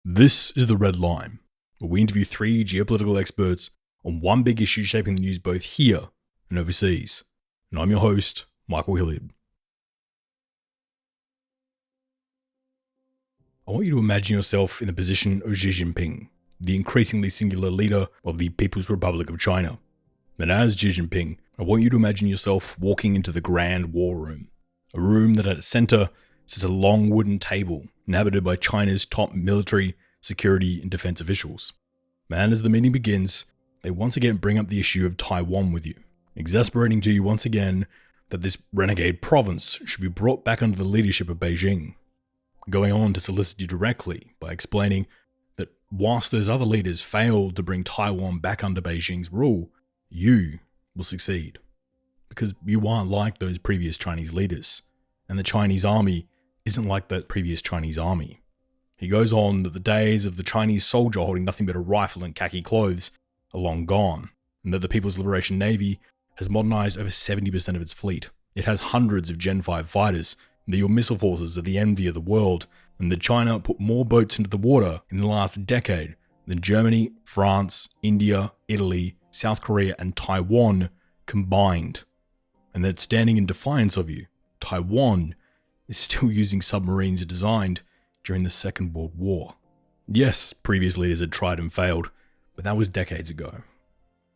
This is The Red Line, where we interview three geopolitical experts on one big issue shaping the news both here and overseas. And I'm your host, Michael Hilliard. I want you to imagine yourself in the position of Xi Jinping, the increasingly singular leader of the People's Republic of China. And as Xi Jinping, I want you to imagine yourself walking into the Grand War Room, a room that at its center sits a long wooden table inhabited by China's top military, security, and defense officials. And as the meeting begins, they once again bring up the issue of Taiwan with you, exasperating to you once again that this renegade province should be brought back under the leadership of Beijing, going on to solicit you directly by explaining that whilst those other leaders failed to bring Taiwan back under Beijing's rule, you will succeed. Because you aren't like those previous Chinese leaders, and the Chinese army isn't like that previous Chinese army. He goes on that the days of the Chinese soldier holding nothing but a rifle and khaki clothes are long gone, and that the People's Liberation Navy has modernized over 70% of its fleet. It has hundreds of Gen 5 fighters, and that your missile forces are the envy of the world, and that China put more boats into the water in the last decade than Germany, France, India, Italy, South Korea, and Taiwan combined. And that standing in defiance of you, Taiwan is still using submarines it designed during the Second World War. Yes, previous leaders had tried and failed, but that was decades ago.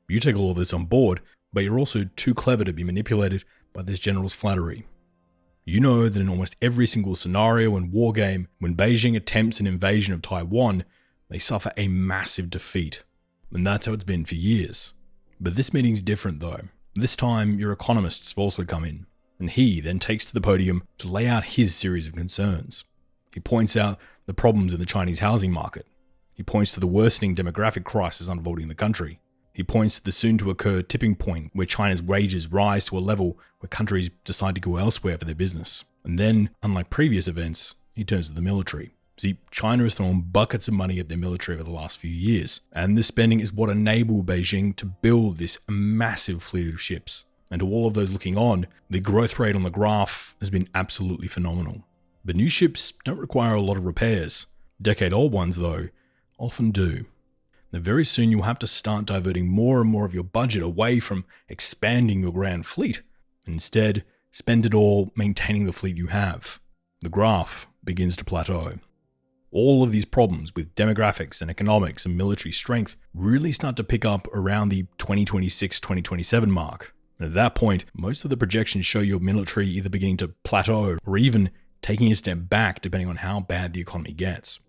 You take all of this on board, but you're also too clever to be manipulated by this general's flattery. You know that in almost every single scenario and war game, when Beijing attempts an invasion of Taiwan, they suffer a massive defeat. And that's how it's been for years. But this meeting's different though. This time, your economists have also come in, and he then takes to the podium to lay out his series of concerns. He points out the problems in the Chinese housing market. He points to the worsening demographic crisis unfolding in the country. He points to the soon-to-occur tipping point where China's wages rise to a level where countries decide to go elsewhere for their business. And then, unlike previous events, he turns to the military. See, China has thrown buckets of money at their military over the last few years, and this spending is what enabled Beijing to build this massive fleet of ships. And to all of those looking on, the growth rate on the graph has been absolutely phenomenal. But new ships don't require a lot of repairs. Decade-old ones, though, often do. Now, very soon you'll have to start diverting more and more of your budget away from expanding your grand fleet. Instead, spend it all maintaining the fleet you have. The graph begins to plateau. All of these problems with demographics and economics and military strength really start to pick up around the 2026-2027 mark. And at that point, most of the projections show your military either beginning to plateau or even taking a step back depending on how bad the economy gets.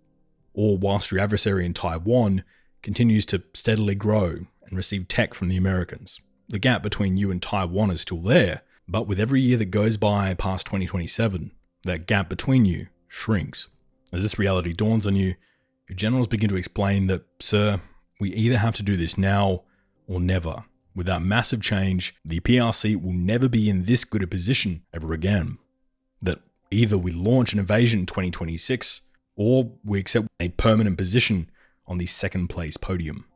Or whilst your adversary in Taiwan continues to steadily grow and receive tech from the Americans. The gap between you and Taiwan is still there, but with every year that goes by past 2027, that gap between you shrinks. As this reality dawns on you, your generals begin to explain that, sir, we either have to do this now or never. Without massive change, the PRC will never be in this good a position ever again. That either we launch an invasion in 2026, or we accept a permanent position on the second place podium.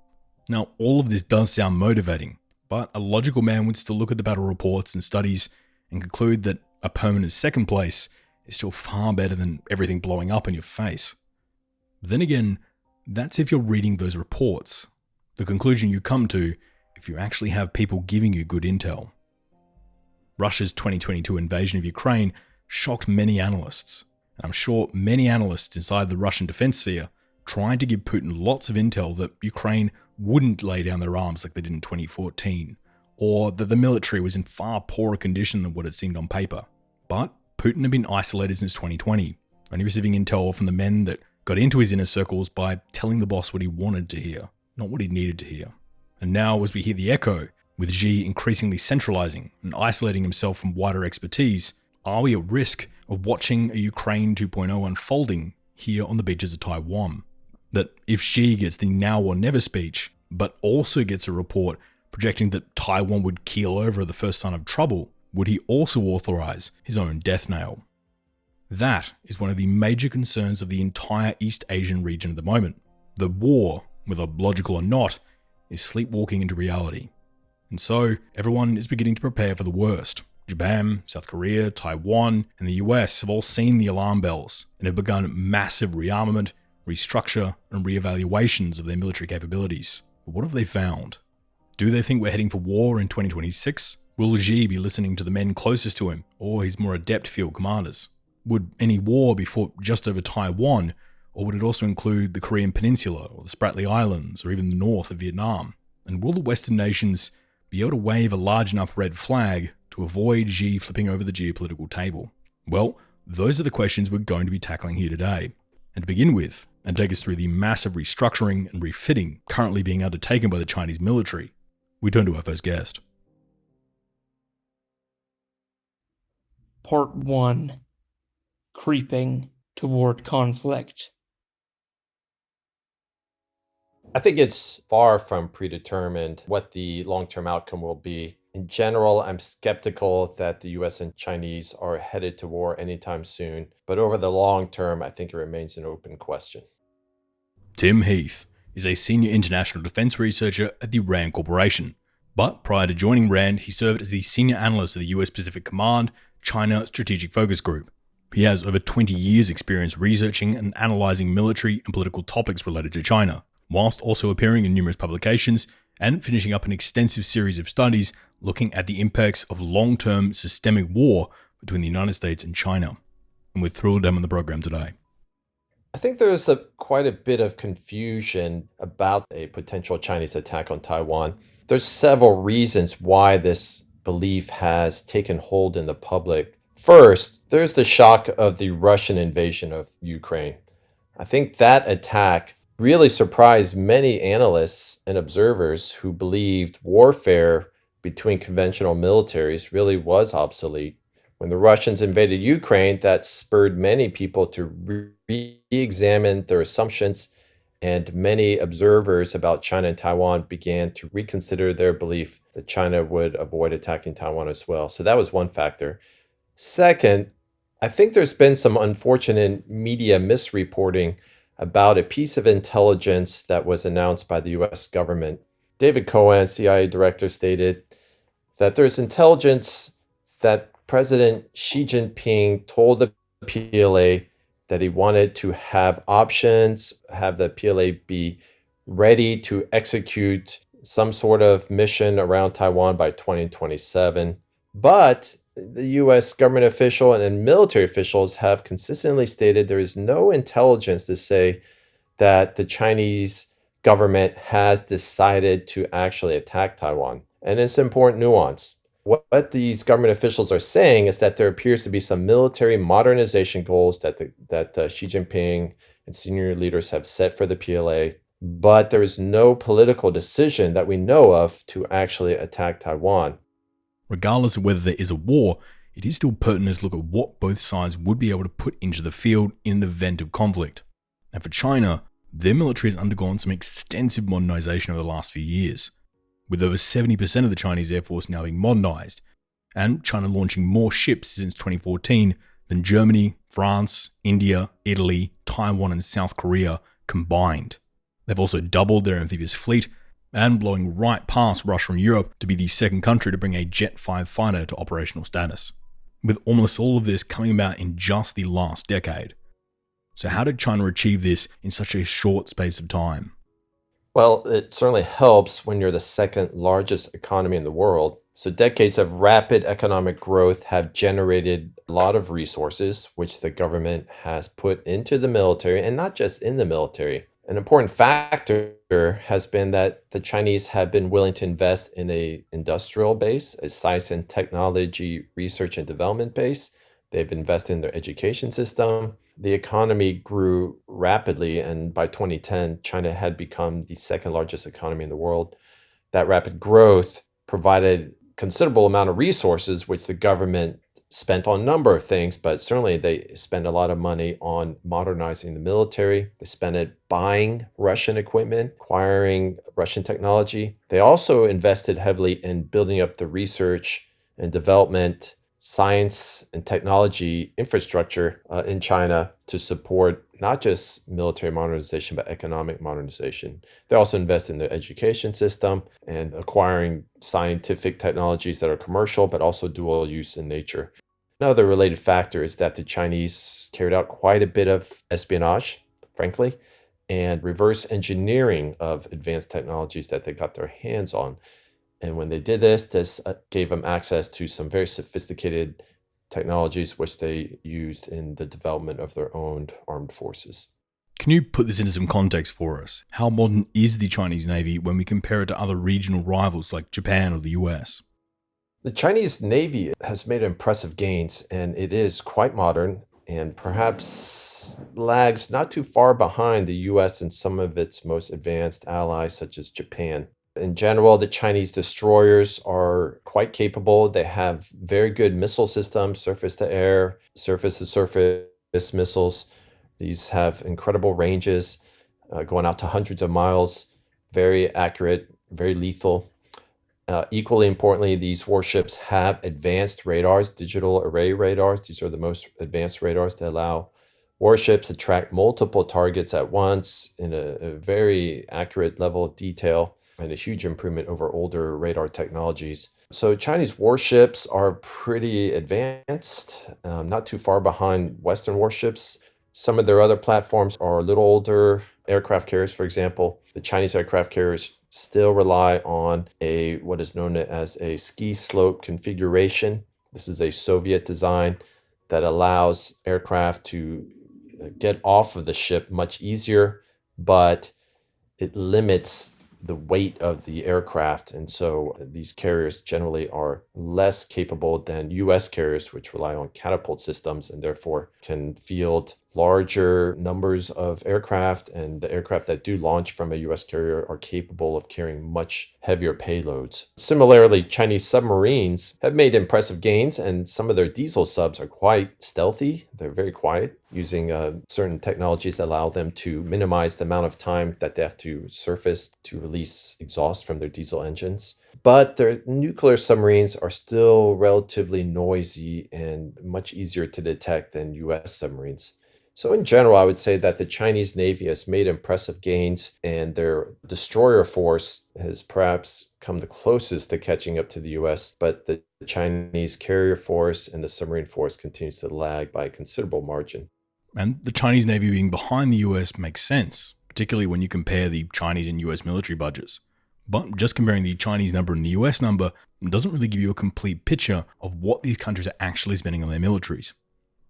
Now, all of this does sound motivating, but a logical man would still look at the battle reports and studies and conclude that a permanent second place is still far better than everything blowing up in your face. But then again, that's if you're reading those reports. The conclusion you come to if you actually have people giving you good intel. Russia's 2022 invasion of Ukraine shocked many analysts, and I'm sure many analysts inside the Russian defense sphere tried to give Putin lots of intel that Ukraine wouldn't lay down their arms like they did in 2014, or that the military was in far poorer condition than what it seemed on paper. But Putin had been isolated since 2020, only receiving intel from the men that got into his inner circles by telling the boss what he wanted to hear, not what he needed to hear. And now, as we hear the echo, with Xi increasingly centralizing and isolating himself from wider expertise, are we at risk of watching a Ukraine 2.0 unfolding here on the beaches of Taiwan? That if Xi gets the now or never speech, but also gets a report projecting that Taiwan would keel over at the first sign of trouble, would he also authorize his own death nail? That is one of the major concerns of the entire East Asian region at the moment. The war, whether logical or not, is sleepwalking into reality. And so everyone is beginning to prepare for the worst. Japan, South Korea, Taiwan, and the US have all seen the alarm bells and have begun massive rearmament, restructure, and reevaluations of their military capabilities. But what have they found? Do they think we're heading for war in 2026? Will Xi be listening to the men closest to him, or his more adept field commanders? Would any war be fought just over Taiwan, or would it also include the Korean Peninsula, or the Spratly Islands, or even the north of Vietnam? And will the Western nations be able to wave a large enough red flag to avoid Xi flipping over the geopolitical table? Well, those are the questions we're going to be tackling here today. And to begin with, and take us through the massive restructuring and refitting currently being undertaken by the Chinese military, we turn to our first guest. Part 1. Creeping toward conflict. I think it's far from predetermined what the long-term outcome will be. In general, I'm skeptical that the US and Chinese are headed to war anytime soon, but over the long term, I think it remains an open question. Tim Heath is a senior international defense researcher at the RAND Corporation, but prior to joining RAND, he served as the senior analyst of the US Pacific Command China Strategic Focus Group. He has over 20 years' experience researching and analyzing military and political topics related to China, whilst also appearing in numerous publications and finishing up an extensive series of studies looking at the impacts of long-term systemic war between the United States and China. And we're thrilled to have him on the program today. I think there's quite a bit of confusion about a potential Chinese attack on Taiwan. There's several reasons why this belief has taken hold in the public. First, there's the shock of the Russian invasion of Ukraine. I think that attack really surprised many analysts and observers who believed warfare between conventional militaries really was obsolete. When the Russians invaded Ukraine, that spurred many people to re-examine their assumptions, and many observers about China and Taiwan began to reconsider their belief that China would avoid attacking Taiwan as well. So that was one factor. Second, I think there's been some unfortunate media misreporting about a piece of intelligence that was announced by the US government. David Cohen, CIA director, stated that there's intelligence that President Xi Jinping told the PLA that he wanted to have options, have the PLA be ready to execute some sort of mission around Taiwan by 2027. But the US government official and military officials have consistently stated there is no intelligence to say that the Chinese government has decided to actually attack Taiwan. And it's an important nuance. What these government officials are saying is that there appears to be some military modernization goals that Xi Jinping and senior leaders have set for the PLA, but there is no political decision that we know of to actually attack Taiwan. Regardless of whether there is a war, it is still pertinent to look at what both sides would be able to put into the field in an event of conflict. And for China, their military has undergone some extensive modernization over the last few years, with over 70% of the Chinese Air Force now being modernized, and China launching more ships since 2014 than Germany, France, India, Italy, Taiwan, and South Korea combined. They've also doubled their amphibious fleet and blowing right past Russia and Europe to be the second country to bring a Jet 5 fighter to operational status, with almost all of this coming about in just the last decade. So how did China achieve this in such a short space of time? Well, it certainly helps when you're the second largest economy in the world. So decades of rapid economic growth have generated a lot of resources, which the government has put into the military, and not just in the military. An important factor has been that the Chinese have been willing to invest in an industrial base, a science and technology research and development base. They've invested in their education system. The economy grew rapidly, and by 2010, China had become the second largest economy in the world. That rapid growth provided considerable amount of resources, which the government spent on a number of things, but certainly they spent a lot of money on modernizing the military. They spent it buying Russian equipment, acquiring Russian technology. They also invested heavily in building up the research and development, science and technology infrastructure in China to support not just military modernization, but economic modernization. They also invest in the education system and acquiring scientific technologies that are commercial, but also dual use in nature. Another related factor is that the Chinese carried out quite a bit of espionage, frankly. and reverse engineering of advanced technologies that they got their hands on. And when they did this gave them access to some very sophisticated technologies which they used in the development of their own armed forces. Can you put this into some context for us? How modern is the Chinese Navy when we compare it to other regional rivals like Japan or the US? The Chinese Navy has made impressive gains, and it is quite modern and perhaps lags not too far behind the US and some of its most advanced allies, such as Japan. In general, the Chinese destroyers are quite capable. They have very good missile systems, surface to air, surface to surface missiles. These have incredible ranges, going out to hundreds of miles, very accurate, very lethal. Equally importantly, these warships have advanced radars, digital array radars. These are the most advanced radars that allow warships to track multiple targets at once in a very accurate level of detail, and a huge improvement over older radar technologies. So Chinese warships are pretty advanced, not too far behind Western warships. Some of their other platforms are a little older. Aircraft carriers, for example, the Chinese aircraft carriers still rely on what is known as a ski slope configuration. This is a Soviet design that allows aircraft to get off of the ship much easier, but it limits the weight of the aircraft. And so these carriers generally are less capable than US carriers, which rely on catapult systems and therefore can field larger numbers of aircraft. And the aircraft that do launch from a US carrier are capable of carrying much heavier payloads. Similarly, Chinese submarines have made impressive gains, and some of their diesel subs are quite stealthy. They're very quiet, using certain technologies that allow them to minimize the amount of time that they have to surface to release exhaust from their diesel engines. But their nuclear submarines are still relatively noisy and much easier to detect than US submarines. So in general, I would say that the Chinese Navy has made impressive gains, and their destroyer force has perhaps come the closest to catching up to the US, but the Chinese carrier force and the submarine force continues to lag by a considerable margin. And the Chinese Navy being behind the US makes sense, particularly when you compare the Chinese and US military budgets. But just comparing the Chinese number and the US number doesn't really give you a complete picture of what these countries are actually spending on their militaries.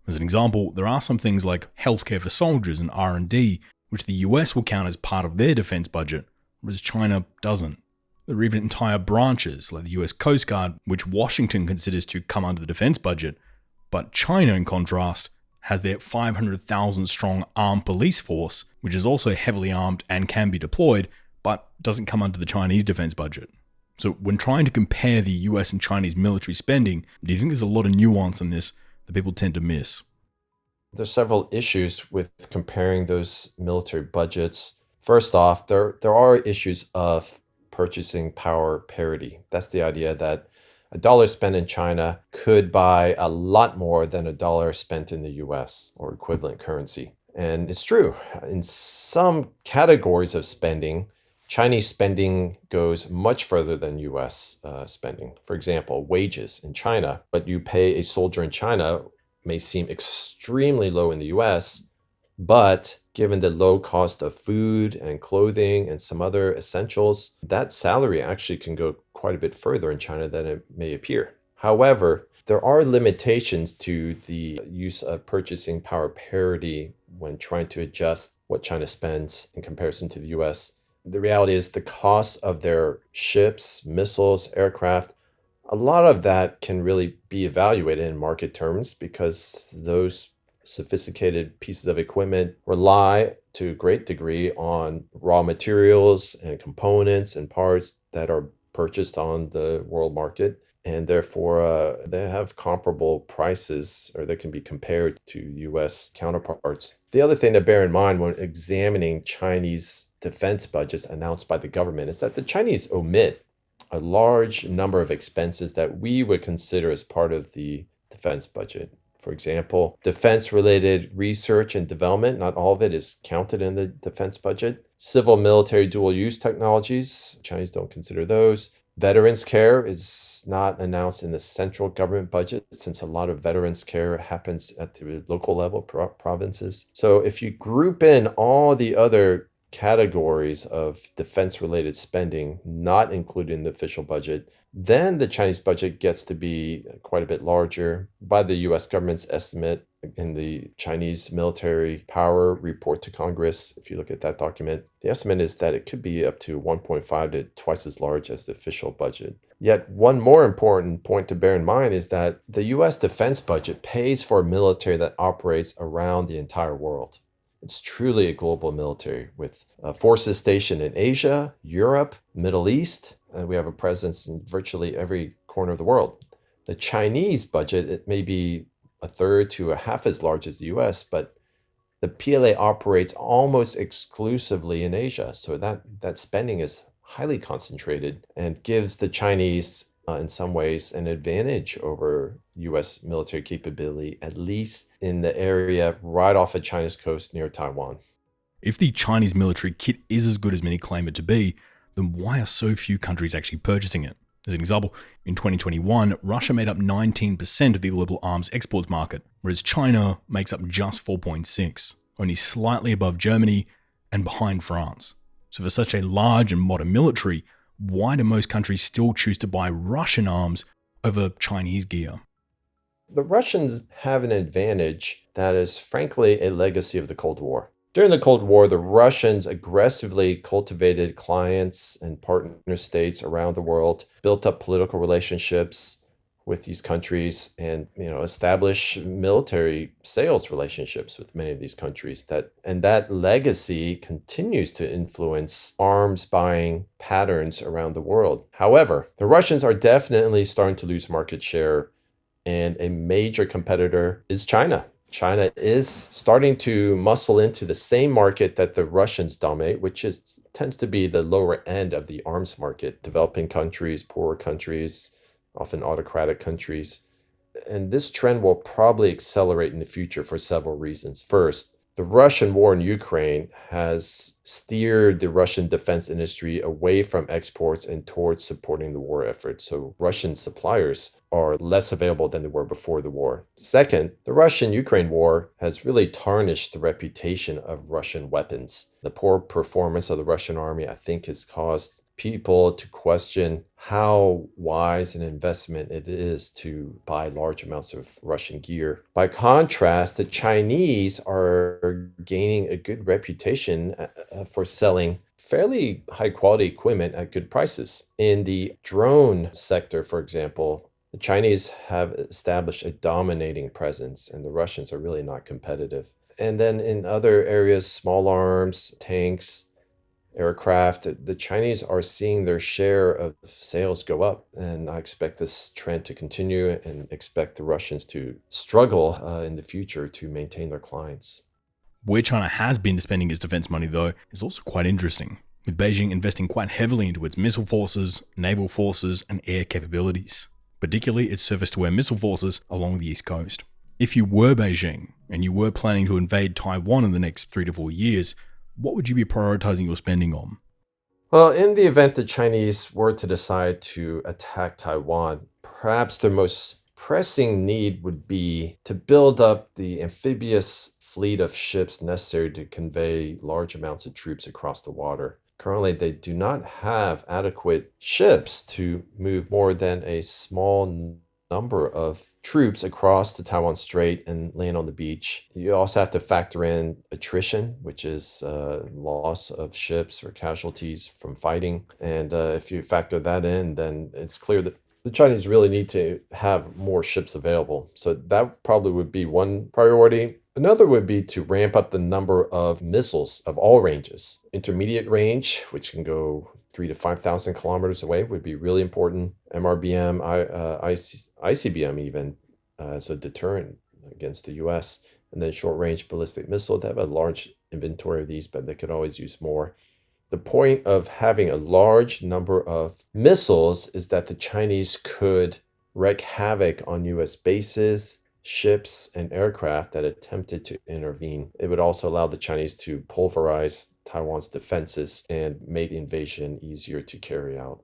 As an example, there are some things like healthcare for soldiers and R&D, which the US will count as part of their defense budget, whereas China doesn't. There are even entire branches, like the US Coast Guard, which Washington considers to come under the defense budget, but China, in contrast, has their 500,000 strong armed police force, which is also heavily armed and can be deployed, but doesn't come under the Chinese defense budget. So when trying to compare the US and Chinese military spending, do you think there's a lot of nuance in this that people tend to miss? There's several issues with comparing those military budgets. First off, there are issues of purchasing power parity. That's the idea that a dollar spent in China could buy a lot more than a dollar spent in the US or equivalent currency. And it's true. In some categories of spending, Chinese spending goes much further than US spending. For example, wages in China. What you pay a soldier in China may seem extremely low in the US, but given the low cost of food and clothing and some other essentials, that salary actually can go quite a bit further in China than it may appear. However, there are limitations to the use of purchasing power parity when trying to adjust what China spends in comparison to the US. The reality is the cost of their ships, missiles, aircraft, a lot of that can really be evaluated in market terms because those sophisticated pieces of equipment rely to a great degree on raw materials and components and parts that are purchased on the world market. And therefore, they have comparable prices, or they can be compared to US counterparts. The other thing to bear in mind when examining Chinese defense budgets announced by the government is that the Chinese omit a large number of expenses that we would consider as part of the defense budget. For example, defense-related research and development, not all of it is counted in the defense budget. Civil military dual-use technologies, Chinese don't consider those. Veterans care is not announced in the central government budget, since a lot of veterans care happens at the local level, provinces. So if you group in all the other categories of defense-related spending not included in the official budget, then the Chinese budget gets to be quite a bit larger. By the US government's estimate in the Chinese military power report to Congress, if you look at that document, the estimate is that it could be up to 1.5 to twice as large as the official budget. Yet one more important point to bear in mind is that the US defense budget pays for a military that operates around the entire world. It's truly a global military with forces stationed in Asia, Europe, Middle East, and we have a presence in virtually every corner of the world. The Chinese budget, it may be a third to a half as large as the US, but the PLA operates almost exclusively in Asia. So that spending is highly concentrated and gives the Chinese, in some ways, an advantage over US military capability, at least in the area right off of China's coast near Taiwan. If the Chinese military kit is as good as many claim it to be, then why are so few countries actually purchasing it? As an example, in 2021, Russia made up 19% of the global arms exports market, whereas China makes up just 4.6%, only slightly above Germany and behind France. So for such a large and modern military, why do most countries still choose to buy Russian arms over Chinese gear? The Russians have an advantage that is frankly a legacy of the Cold War. During the Cold War, the Russians aggressively cultivated clients and partner states around the world, built up political relationships with these countries, and established military sales relationships with many of these countries. That legacy continues to influence arms buying patterns around the world. However, the Russians are definitely starting to lose market share, and a major competitor is China. China is starting to muscle into the same market that the Russians dominate, which tends to be the lower end of the arms market, developing countries, poorer countries, often autocratic countries. And this trend will probably accelerate in the future for several reasons. First, the Russian war in Ukraine has steered the Russian defense industry away from exports and towards supporting the war effort. So Russian suppliers are less available than they were before the war. Second, the Russian-Ukraine war has really tarnished the reputation of Russian weapons. The poor performance of the Russian army, I think, has caused people to question how wise an investment it is to buy large amounts of Russian gear. By contrast, the Chinese are gaining a good reputation for selling fairly high quality equipment at good prices. In the drone sector, for example, the Chinese have established a dominating presence, and the Russians are really not competitive. And then in other areas, small arms, tanks, aircraft, the Chinese are seeing their share of sales go up. And I expect this trend to continue and expect the Russians to struggle in the future to maintain their clients. Where China has been spending its defense money, though, is also quite interesting, with Beijing investing quite heavily into its missile forces, naval forces, and air capabilities, particularly its surface-to-air missile forces along the East Coast. If you were Beijing, and you were planning to invade Taiwan in the next 3 to 4 years, what would you be prioritizing your spending on? Well, in the event the Chinese were to decide to attack Taiwan, perhaps their most pressing need would be to build up the amphibious fleet of ships necessary to convey large amounts of troops across the water. Currently, they do not have adequate ships to move more than a small number of troops across the Taiwan Strait and land on the beach. You also have to factor in attrition, which is loss of ships or casualties from fighting. And if you factor that in, then it's clear that the Chinese really need to have more ships available. So that probably would be one priority. Another would be to ramp up the number of missiles of all ranges. Intermediate range, which can go 3,000 to 5,000 kilometers away, would be really important. MRBM, ICBM even, as a deterrent against the US. And then short-range ballistic missile, they have a large inventory of these, but they could always use more. The point of having a large number of missiles is that the Chinese could wreak havoc on US bases, ships, and aircraft that attempted to intervene. It would also allow the Chinese to pulverize Taiwan's defenses and make the invasion easier to carry out.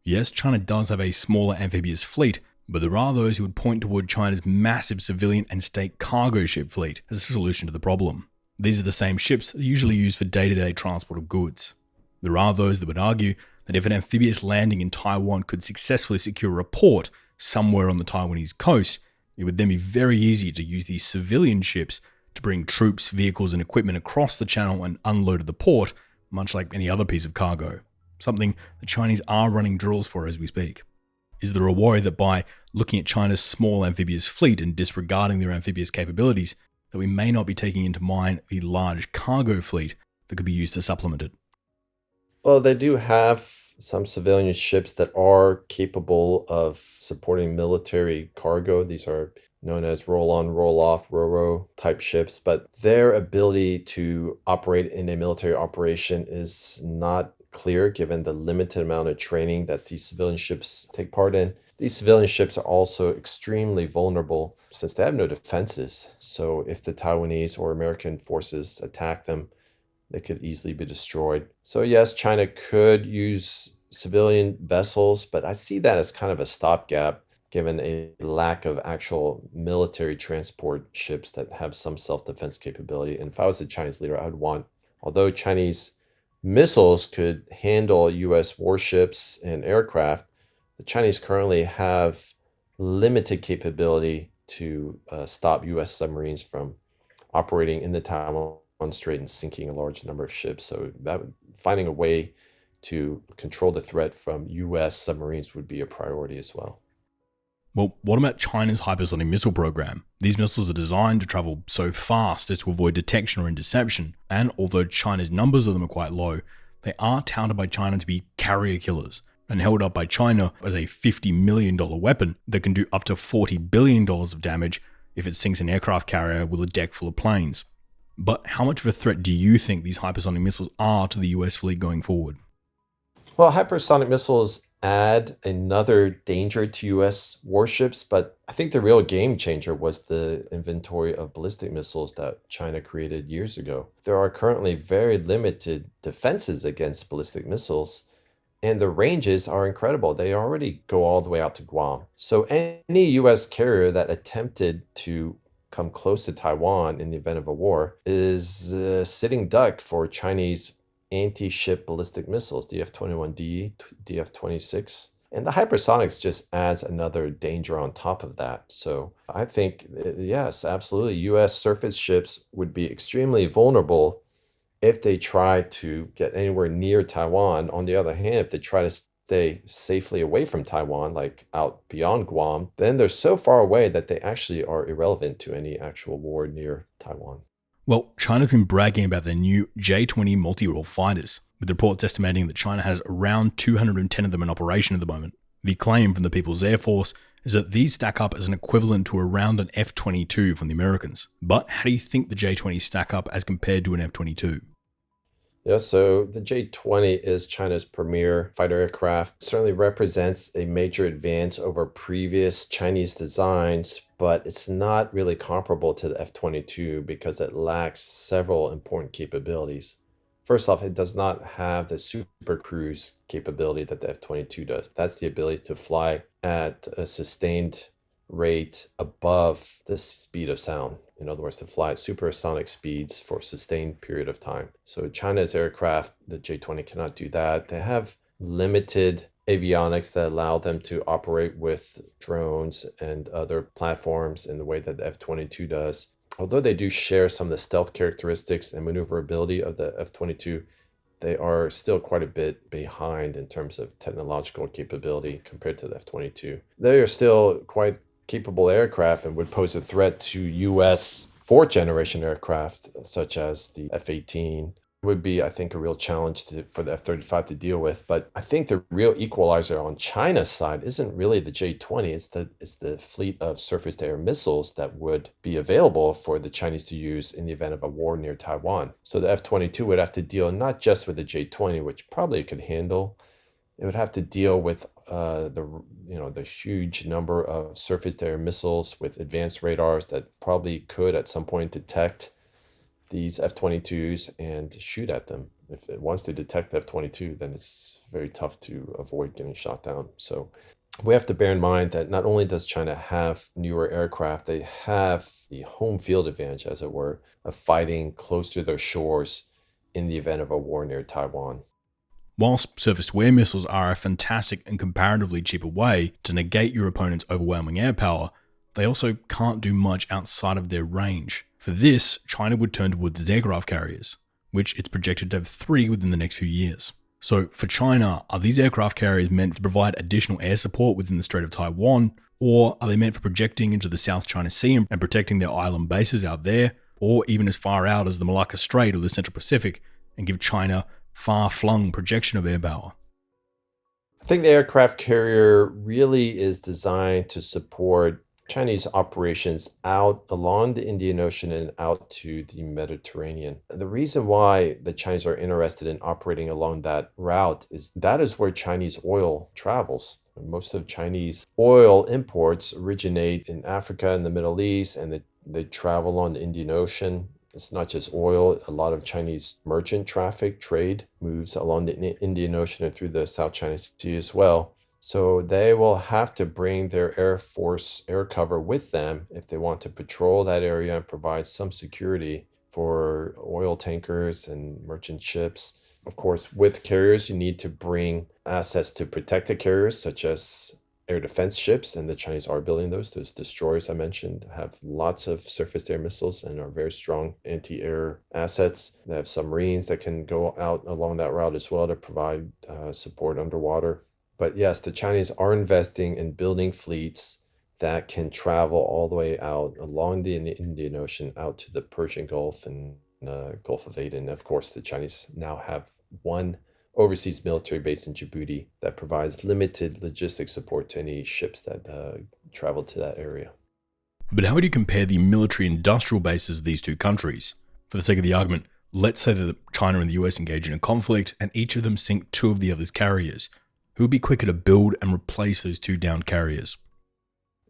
Yes, China does have a smaller amphibious fleet, but there are those who would point toward China's massive civilian and state cargo ship fleet as a solution to the problem. These are the same ships that are usually used for day-to-day transport of goods. There are those that would argue that if an amphibious landing in Taiwan could successfully secure a port somewhere on the Taiwanese coast, it would then be very easy to use these civilian ships to bring troops, vehicles, and equipment across the channel and unload at the port, much like any other piece of cargo. Something the Chinese are running drills for as we speak. Is there a worry that by looking at China's small amphibious fleet and disregarding their amphibious capabilities, that we may not be taking into mind the large cargo fleet that could be used to supplement it? Well, they do have some civilian ships that are capable of supporting military cargo. These are known as roll-on, roll-off, ro-ro type ships, but their ability to operate in a military operation is not clear given the limited amount of training that these civilian ships take part in. These civilian ships are also extremely vulnerable since they have no defenses. So if the Taiwanese or American forces attack them, they could easily be destroyed. So yes, China could use civilian vessels, but I see that as kind of a stopgap given a lack of actual military transport ships that have some self-defense capability. And if I was the Chinese leader, I would want, although Chinese missiles could handle US warships and aircraft, the Chinese currently have limited capability to stop US submarines from operating in the Taiwan Strait and sinking a large number of ships. So finding a way to control the threat from US submarines would be a priority as well. Well, what about China's hypersonic missile program? These missiles are designed to travel so fast as to avoid detection or interception, and although China's numbers of them are quite low, they are touted by China to be carrier killers and held up by China as a $50 million weapon that can do up to $40 billion of damage if it sinks an aircraft carrier with a deck full of planes. But how much of a threat do you think these hypersonic missiles are to the US fleet going forward? Well, hypersonic missiles add another danger to US warships, but I think the real game changer was the inventory of ballistic missiles that China created years ago. There are currently very limited defenses against ballistic missiles, and the ranges are incredible. They already go all the way out to Guam. So any US carrier that attempted to come close to Taiwan in the event of a war is a sitting duck for Chinese anti-ship ballistic missiles, DF-21D, DF-26. And the hypersonics just adds another danger on top of that. So I think, yes, absolutely, US surface ships would be extremely vulnerable if they try to get anywhere near Taiwan. On the other hand, if they try to stay safely away from Taiwan, like out beyond Guam, then they're so far away that they actually are irrelevant to any actual war near Taiwan. Well, China's been bragging about their new J-20 multi-role fighters, with reports estimating that China has around 210 of them in operation at the moment. The claim from the People's Air Force is that these stack up as an equivalent to around an F-22 from the Americans. But how do you think the J-20 stack up as compared to an F-22? Yeah, so the J-20 is China's premier fighter aircraft. It certainly represents a major advance over previous Chinese designs, but it's not really comparable to the F-22 because it lacks several important capabilities. First off, it does not have the super cruise capability that the F-22 does. That's the ability to fly at a sustained rate above the speed of sound. In other words, to fly at supersonic speeds for a sustained period of time. So China's aircraft, the J-20, cannot do that. They have limited avionics that allow them to operate with drones and other platforms in the way that the F-22 does. Although they do share some of the stealth characteristics and maneuverability of the F-22, they are still quite a bit behind in terms of technological capability compared to the F-22. They are still quite capable aircraft and would pose a threat to US fourth generation aircraft, such as the F-18. It would be, I think, a real challenge for the F-35 to deal with. But I think the real equalizer on China's side isn't really the J-20. It's the fleet of surface-to-air missiles that would be available for the Chinese to use in the event of a war near Taiwan. So the F-22 would have to deal not just with the J-20, which probably it could handle. It would have to deal with the huge number of surface-to-air missiles with advanced radars that probably could at some point detect these F-22s and shoot at them. Once they detect the F-22, then it's very tough to avoid getting shot down. So We have to bear in mind that not only does China have newer aircraft, they have the home field advantage, as it were, of fighting close to their shores in the event of a war near Taiwan. Whilst surface-to-air missiles are a fantastic and comparatively cheaper way to negate your opponent's overwhelming air power, they also can't do much outside of their range. For this, China would turn towards its aircraft carriers, which it's projected to have 3 within the next few years. So for China, are these aircraft carriers meant to provide additional air support within the Strait of Taiwan, or are they meant for projecting into the South China Sea and protecting their island bases out there, or even as far out as the Malacca Strait or the Central Pacific, and give China far-flung projection of air power? I think the aircraft carrier really is designed to support Chinese operations out along the Indian Ocean and out to the Mediterranean. The reason why the Chinese are interested in operating along that route is that is where Chinese oil travels. Most of Chinese oil imports originate in Africa and the Middle East, and they travel on the Indian Ocean. It's not just oil. A lot of Chinese merchant trade moves along the Indian Ocean and through the South China Sea as well. So they will have to bring their Air Force air cover with them if they want to patrol that area and provide some security for oil tankers and merchant ships. Of course, with carriers, you need to bring assets to protect the carriers, such as air defense ships, and the Chinese are building those. Those destroyers I mentioned have lots of surface-to-air missiles and are very strong anti-air assets. They have submarines that can go out along that route as well to provide support underwater. But yes, the Chinese are investing in building fleets that can travel all the way out along the Indian Ocean out to the Persian Gulf and Gulf of Aden. Of course, the Chinese now have one overseas military base in Djibouti that provides limited logistic support to any ships that travel to that area. But how would you compare the military industrial bases of these two countries? For the sake of the argument, let's say that China and the US engage in a conflict and each of them sink 2 of the other's carriers. Who would be quicker to build and replace those 2 downed carriers?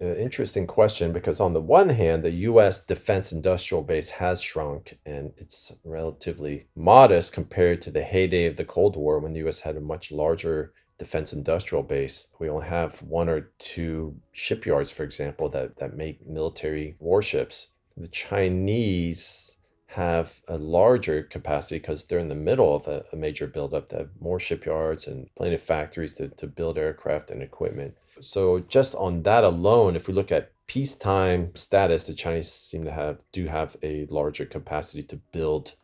Interesting question, because on the one hand, the U.S. defense industrial base has shrunk, and it's relatively modest compared to the heyday of the Cold War when the U.S. had a much larger defense industrial base. We only have 1 or 2 shipyards, for example, that make military warships. The Chinese have a larger capacity because they're in the middle of a major buildup. They have more shipyards and plenty of factories to build aircraft and equipment. So just on that alone, if we look at peacetime status, the Chinese do have a larger capacity to build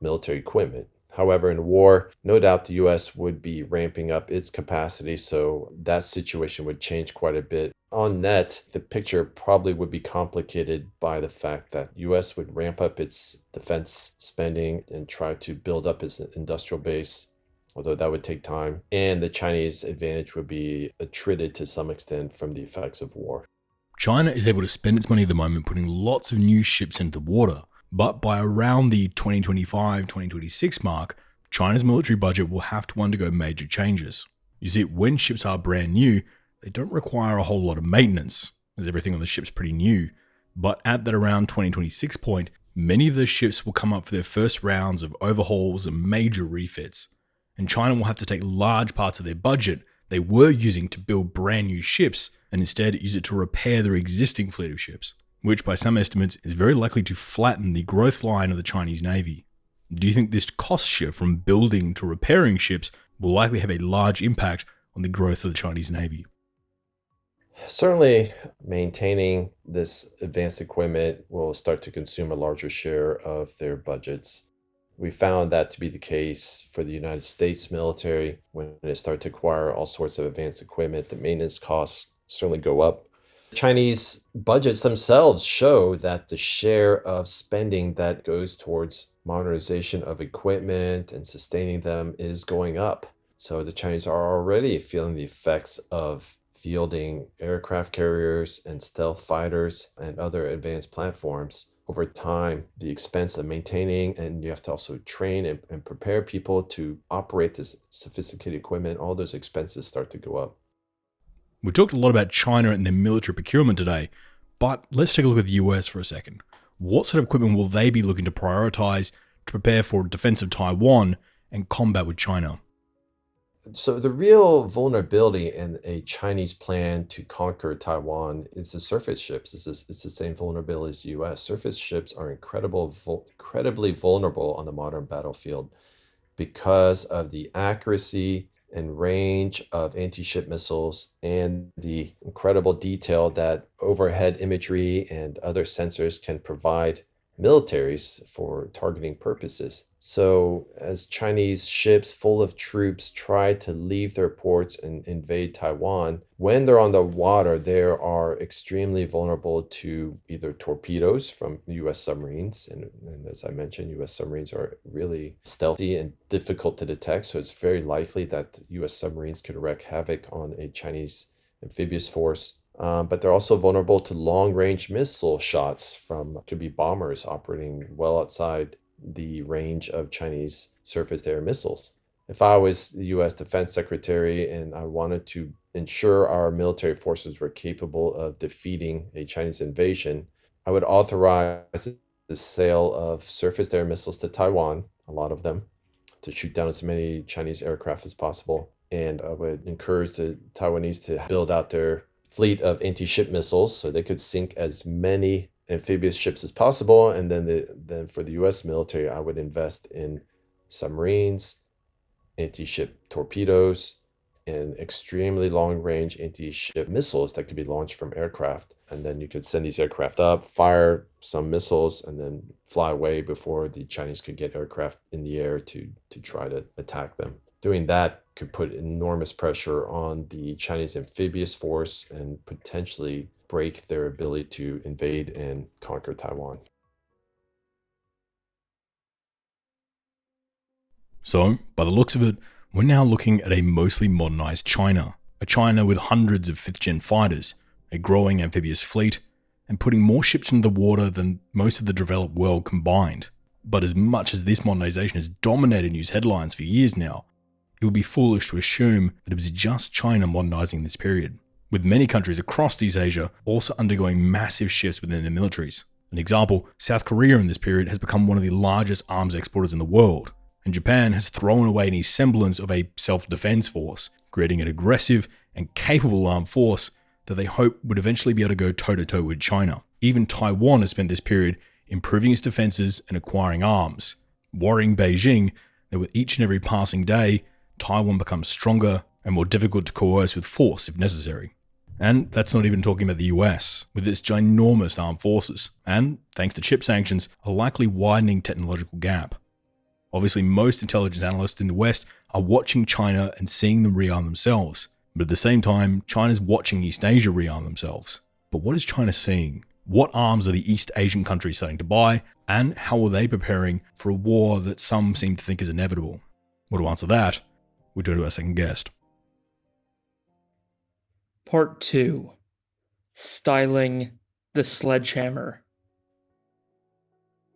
military equipment. However, in war, no doubt the U.S. would be ramping up its capacity, so that situation would change quite a bit. On net, the picture probably would be complicated by the fact that U.S. would ramp up its defense spending and try to build up its industrial base, although that would take time. And the Chinese advantage would be attrited to some extent from the effects of war. China is able to spend its money at the moment putting lots of new ships into the water, but by around the 2025-2026 mark, China's military budget will have to undergo major changes. You see, when ships are brand new, they don't require a whole lot of maintenance, as everything on the ship's pretty new. But at that around 2026 point, many of those ships will come up for their first rounds of overhauls and major refits. And China will have to take large parts of their budget they were using to build brand new ships and instead use it to repair their existing fleet of ships, which by some estimates is very likely to flatten the growth line of the Chinese Navy. Do you think this cost shift from building to repairing ships will likely have a large impact on the growth of the Chinese Navy? Certainly, maintaining this advanced equipment will start to consume a larger share of their budgets. We found that to be the case for the United States military. When they start to acquire all sorts of advanced equipment, the maintenance costs certainly go up. Chinese budgets themselves show that the share of spending that goes towards modernization of equipment and sustaining them is going up. So the Chinese are already feeling the effects of fielding aircraft carriers and stealth fighters and other advanced platforms. Over time, the expense of maintaining, and you have to also train and prepare people to operate this sophisticated equipment, all those expenses start to go up. We talked a lot about China and their military procurement today, but let's take a look at the US for a second. What sort of equipment will they be looking to prioritize to prepare for defense of Taiwan and combat with China? So the real vulnerability in a Chinese plan to conquer Taiwan is the surface ships. It's the same vulnerability as the U.S. Surface ships are incredibly vulnerable on the modern battlefield because of the accuracy and range of anti-ship missiles and the incredible detail that overhead imagery and other sensors can provide militaries for targeting purposes. So, as Chinese ships full of troops try to leave their ports and invade Taiwan, when they're on the water, they are extremely vulnerable to either torpedoes from US submarines. And as I mentioned, US submarines are really stealthy and difficult to detect. So, it's very likely that US submarines could wreak havoc on a Chinese amphibious force. But they're also vulnerable to long-range missile shots from, could be bombers operating well outside the range of Chinese surface-to-air missiles. If I was the U.S. Defense Secretary and I wanted to ensure our military forces were capable of defeating a Chinese invasion, I would authorize the sale of surface-to-air missiles to Taiwan, a lot of them, to shoot down as many Chinese aircraft as possible. And I would encourage the Taiwanese to build out their fleet of anti-ship missiles so they could sink as many amphibious ships as possible. And then for the US military, I would invest in submarines, anti-ship torpedoes, and extremely long-range anti-ship missiles that could be launched from aircraft. And then you could send these aircraft up, fire some missiles, and then fly away before the Chinese could get aircraft in the air to try to attack them. Doing that could put enormous pressure on the Chinese amphibious force and potentially break their ability to invade and conquer Taiwan. So, by the looks of it, we're now looking at a mostly modernized China. A China with hundreds of 5th-gen fighters, a growing amphibious fleet, and putting more ships into the water than most of the developed world combined. But as much as this modernization has dominated news headlines for years now, it would be foolish to assume that it was just China modernizing this period, with many countries across East Asia also undergoing massive shifts within their militaries. An example, South Korea in this period has become one of the largest arms exporters in the world, and Japan has thrown away any semblance of a self-defense force, creating an aggressive and capable armed force that they hope would eventually be able to go toe-to-toe with China. Even Taiwan has spent this period improving its defenses and acquiring arms, worrying Beijing that with each and every passing day, Taiwan becomes stronger and more difficult to coerce with force if necessary. And that's not even talking about the US, with its ginormous armed forces, and, thanks to chip sanctions, a likely widening technological gap. Obviously, most intelligence analysts in the West are watching China and seeing them rearm themselves, but at the same time, China's watching East Asia rearm themselves. But what is China seeing? What arms are the East Asian countries starting to buy, and how are they preparing for a war that some seem to think is inevitable? Well, to answer that, we turn to our second guest. Part 2. Styling the Sledgehammer.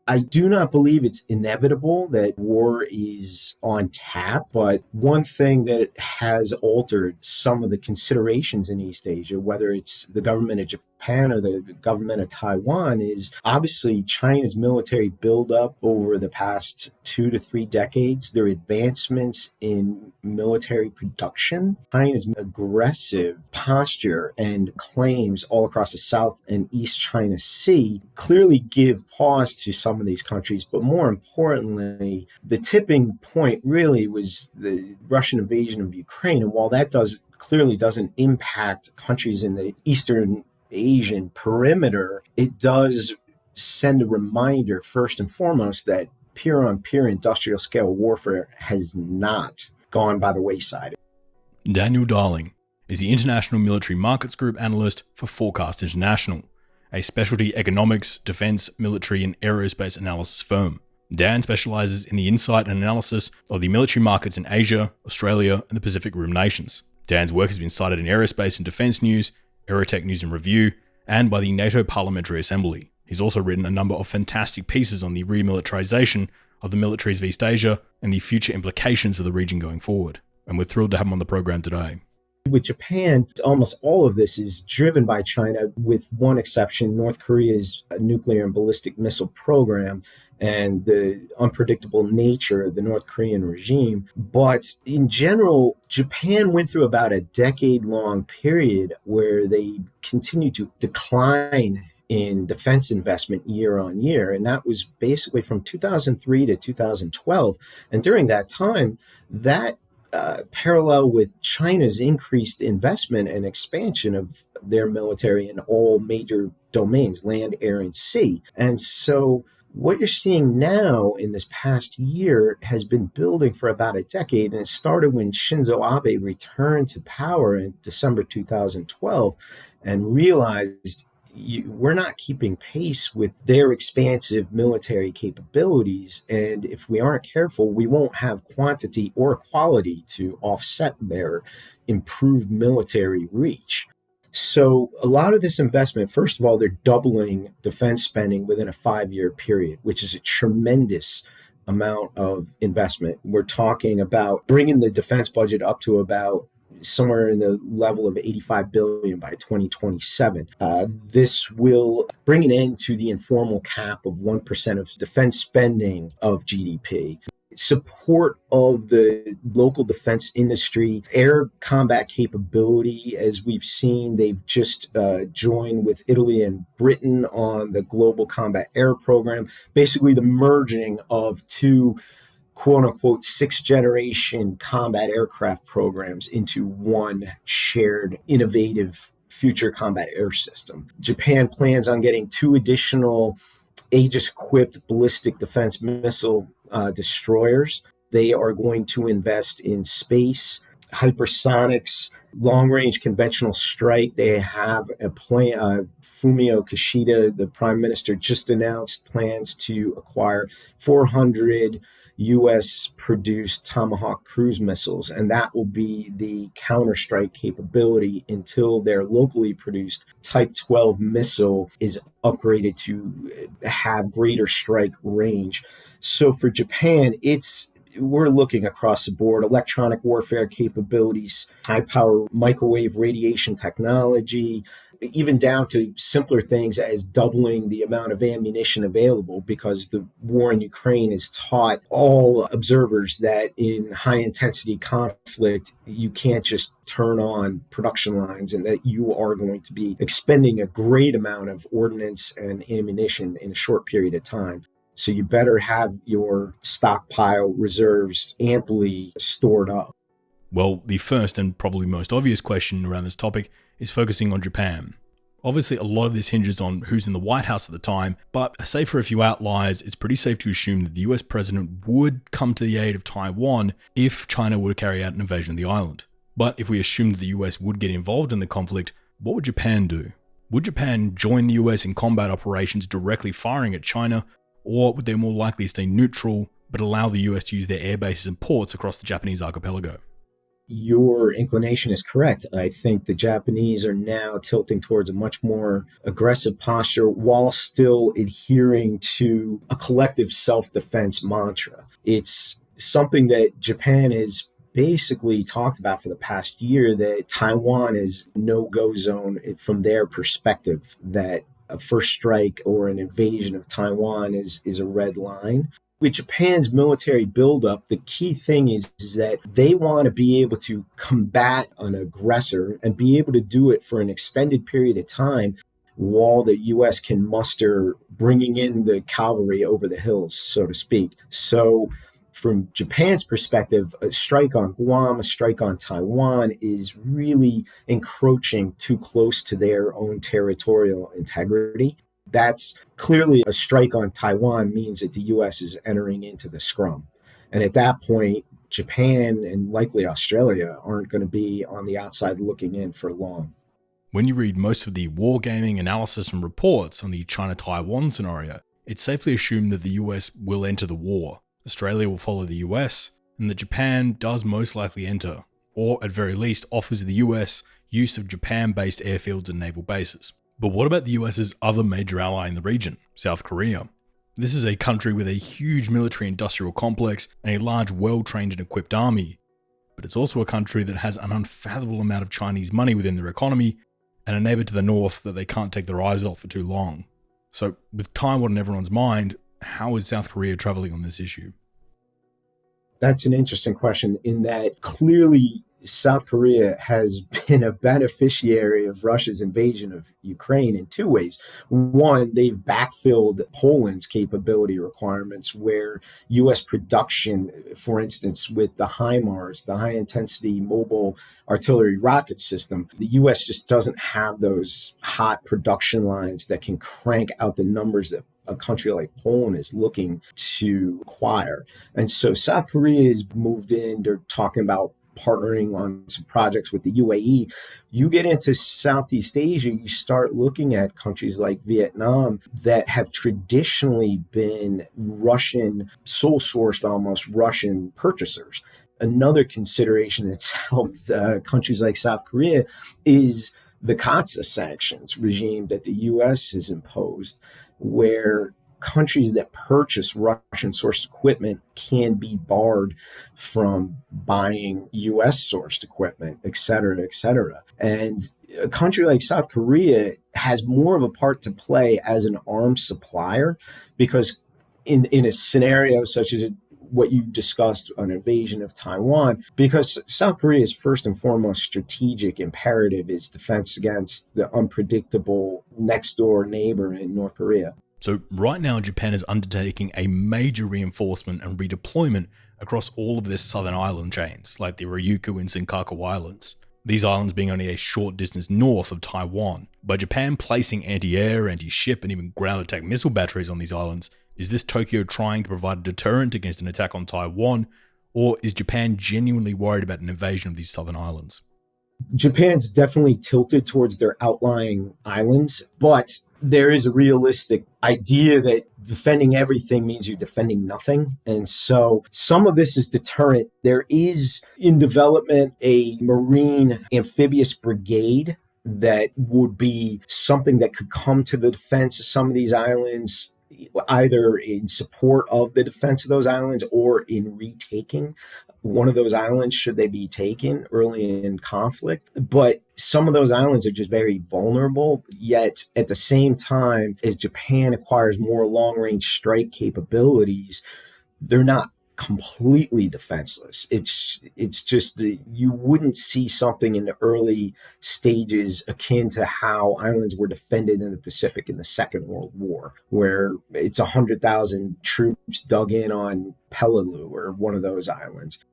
I do not believe it's inevitable that war is on tap, but one thing that has altered some of the considerations in East Asia, whether it's the government of Japan or the government of Taiwan, is obviously China's military buildup over the past 2 to 3 decades, their advancements in military production, China's aggressive posture and claims all across the South and East China Sea clearly give pause to some of these countries. But more importantly, the tipping point really was the Russian invasion of Ukraine. And while that clearly doesn't impact countries in the Eastern Asian perimeter, it does send a reminder, first and foremost, that peer-on-peer industrial scale warfare has not gone by the wayside. Daniel Darling is the International Military Markets Group analyst for Forecast International, a specialty economics, defense, military, and aerospace analysis firm. Dan specializes in the insight and analysis of the military markets in Asia, Australia, and the Pacific Rim nations. Dan's work has been cited in Aerospace and Defense News, Aerotech News and Review, and by the NATO Parliamentary Assembly. He's also written a number of fantastic pieces on the remilitarization of the militaries of East Asia and the future implications for the region going forward. And we're thrilled to have him on the program today. With Japan, almost all of this is driven by China, with one exception, North Korea's nuclear and ballistic missile program and the unpredictable nature of the North Korean regime. But in general, Japan went through about a decade-long period where they continued to decline in defense investment year on year. And that was basically from 2003 to 2012. And during that time, that parallel with China's increased investment and expansion of their military in all major domains, land, air, and sea. And so what you're seeing now in this past year has been building for about a decade, and it started when Shinzo Abe returned to power in December 2012 and realized we're not keeping pace with their expansive military capabilities. And if we aren't careful, we won't have quantity or quality to offset their improved military reach. So a lot of this investment, first of all, they're doubling defense spending within a 5-year period, which is a tremendous amount of investment. We're talking about bringing the defense budget up to about somewhere in the level of $85 billion by 2027. This will bring an end to the informal cap of 1% of defense spending of GDP. Support of the local defense industry, air combat capability, as we've seen, they've just joined with Italy and Britain on the Global Combat Air Program, basically the merging of two quote unquote 6th generation combat aircraft programs into one shared innovative future combat air system. Japan plans on getting 2 additional Aegis-equipped ballistic defense missile destroyers. They are going to invest in space, hypersonics, long-range conventional strike. They have a plan. Fumio Kishida, the prime minister, just announced plans to acquire 400 U.S.-produced Tomahawk cruise missiles, and that will be the counter-strike capability until their locally produced Type 12 missile is upgraded to have greater strike range. So for Japan, we're looking across the board: electronic warfare capabilities, high-power microwave radiation technology, even down to simpler things as doubling the amount of ammunition available, because the war in Ukraine has taught all observers that in high-intensity conflict, you can't just turn on production lines, and that you are going to be expending a great amount of ordnance and ammunition in a short period of time. So you better have your stockpile reserves amply stored up. Well, the first and probably most obvious question around this topic is focusing on Japan. Obviously, a lot of this hinges on who's in the White House at the time, but save for a few outliers, it's pretty safe to assume that the US president would come to the aid of Taiwan if China were to carry out an invasion of the island. But if we assume that the US would get involved in the conflict, what would Japan do? Would Japan join the US in combat operations directly firing at China, or would they more likely stay neutral but allow the US to use their air bases and ports across the Japanese archipelago? Your inclination is correct. I think the Japanese are now tilting towards a much more aggressive posture while still adhering to a collective self-defense mantra. It's something that Japan has basically talked about for the past year, that Taiwan is no-go zone from their perspective, that a first strike or an invasion of Taiwan is a red line. With Japan's military buildup, the key thing is that they want to be able to combat an aggressor and be able to do it for an extended period of time while the U.S. can muster bringing in the cavalry over the hills, so to speak. So from Japan's perspective, a strike on Guam, a strike on Taiwan is really encroaching too close to their own territorial integrity. That's clearly a strike on Taiwan means that the U.S. is entering into the scrum. And at that point, Japan and likely Australia aren't going to be on the outside looking in for long. When you read most of the wargaming analysis and reports on the China-Taiwan scenario, it's safely assumed that the US will enter the war, Australia will follow the US, and that Japan does most likely enter, or at very least offers the US use of Japan-based airfields and naval bases. But what about the US's other major ally in the region, South Korea? This is a country with a huge military industrial complex and a large, well-trained and equipped army. but it's also a country that has an unfathomable amount of Chinese money within their economy and a neighbor to the north that they can't take their eyes off for too long. So, with Taiwan in everyone's mind, how is South Korea traveling on this issue? That's an interesting question, in that clearly South Korea has been a beneficiary of Russia's invasion of Ukraine in two ways. One, they've backfilled Poland's capability requirements, where U.S. production, for instance, with the HIMARS, the high intensity mobile artillery rocket system, the U.S. just doesn't have those hot production lines that can crank out the numbers that a country like Poland is looking to acquire. And so South Korea has moved in. They're talking about partnering on some projects with the UAE. You get into Southeast Asia, you start looking at countries like Vietnam that have traditionally been Russian, sole-sourced almost Russian purchasers. Another consideration that's helped countries like South Korea is the CSIS sanctions regime that the U.S. has imposed, where countries that purchase Russian-sourced equipment can be barred from buying U.S.-sourced equipment, et cetera, et cetera. And a country like South Korea has more of a part to play as an arms supplier, because in a scenario such as what you discussed, an invasion of Taiwan, because South Korea's first and foremost strategic imperative is defense against the unpredictable next-door neighbor in North Korea. So right now, Japan is undertaking a major reinforcement and redeployment across all of their southern island chains, like the Ryukyu and Senkaku Islands. These islands being only a short distance north of Taiwan. By Japan placing anti-air, anti-ship, and even ground attack missile batteries on these islands, is this Tokyo trying to provide a deterrent against an attack on Taiwan, or is Japan genuinely worried about an invasion of these southern islands? Japan's definitely tilted towards their outlying islands, but there is a realistic idea that defending everything means you're defending nothing. And so some of this is deterrent. There is in development a Marine amphibious brigade that would be something that could come to the defense of some of these islands, either in support of the defense of those islands or in retaking one of those islands should they be taken early in conflict. But some of those islands are just very vulnerable, yet at the same time, as Japan acquires more long-range strike capabilities, they're not completely defenseless. It's just you wouldn't see something in the early stages akin to how islands were defended in the Pacific in the Second World War, where it's 100,000 troops dug in on Peleliu or one of those islands.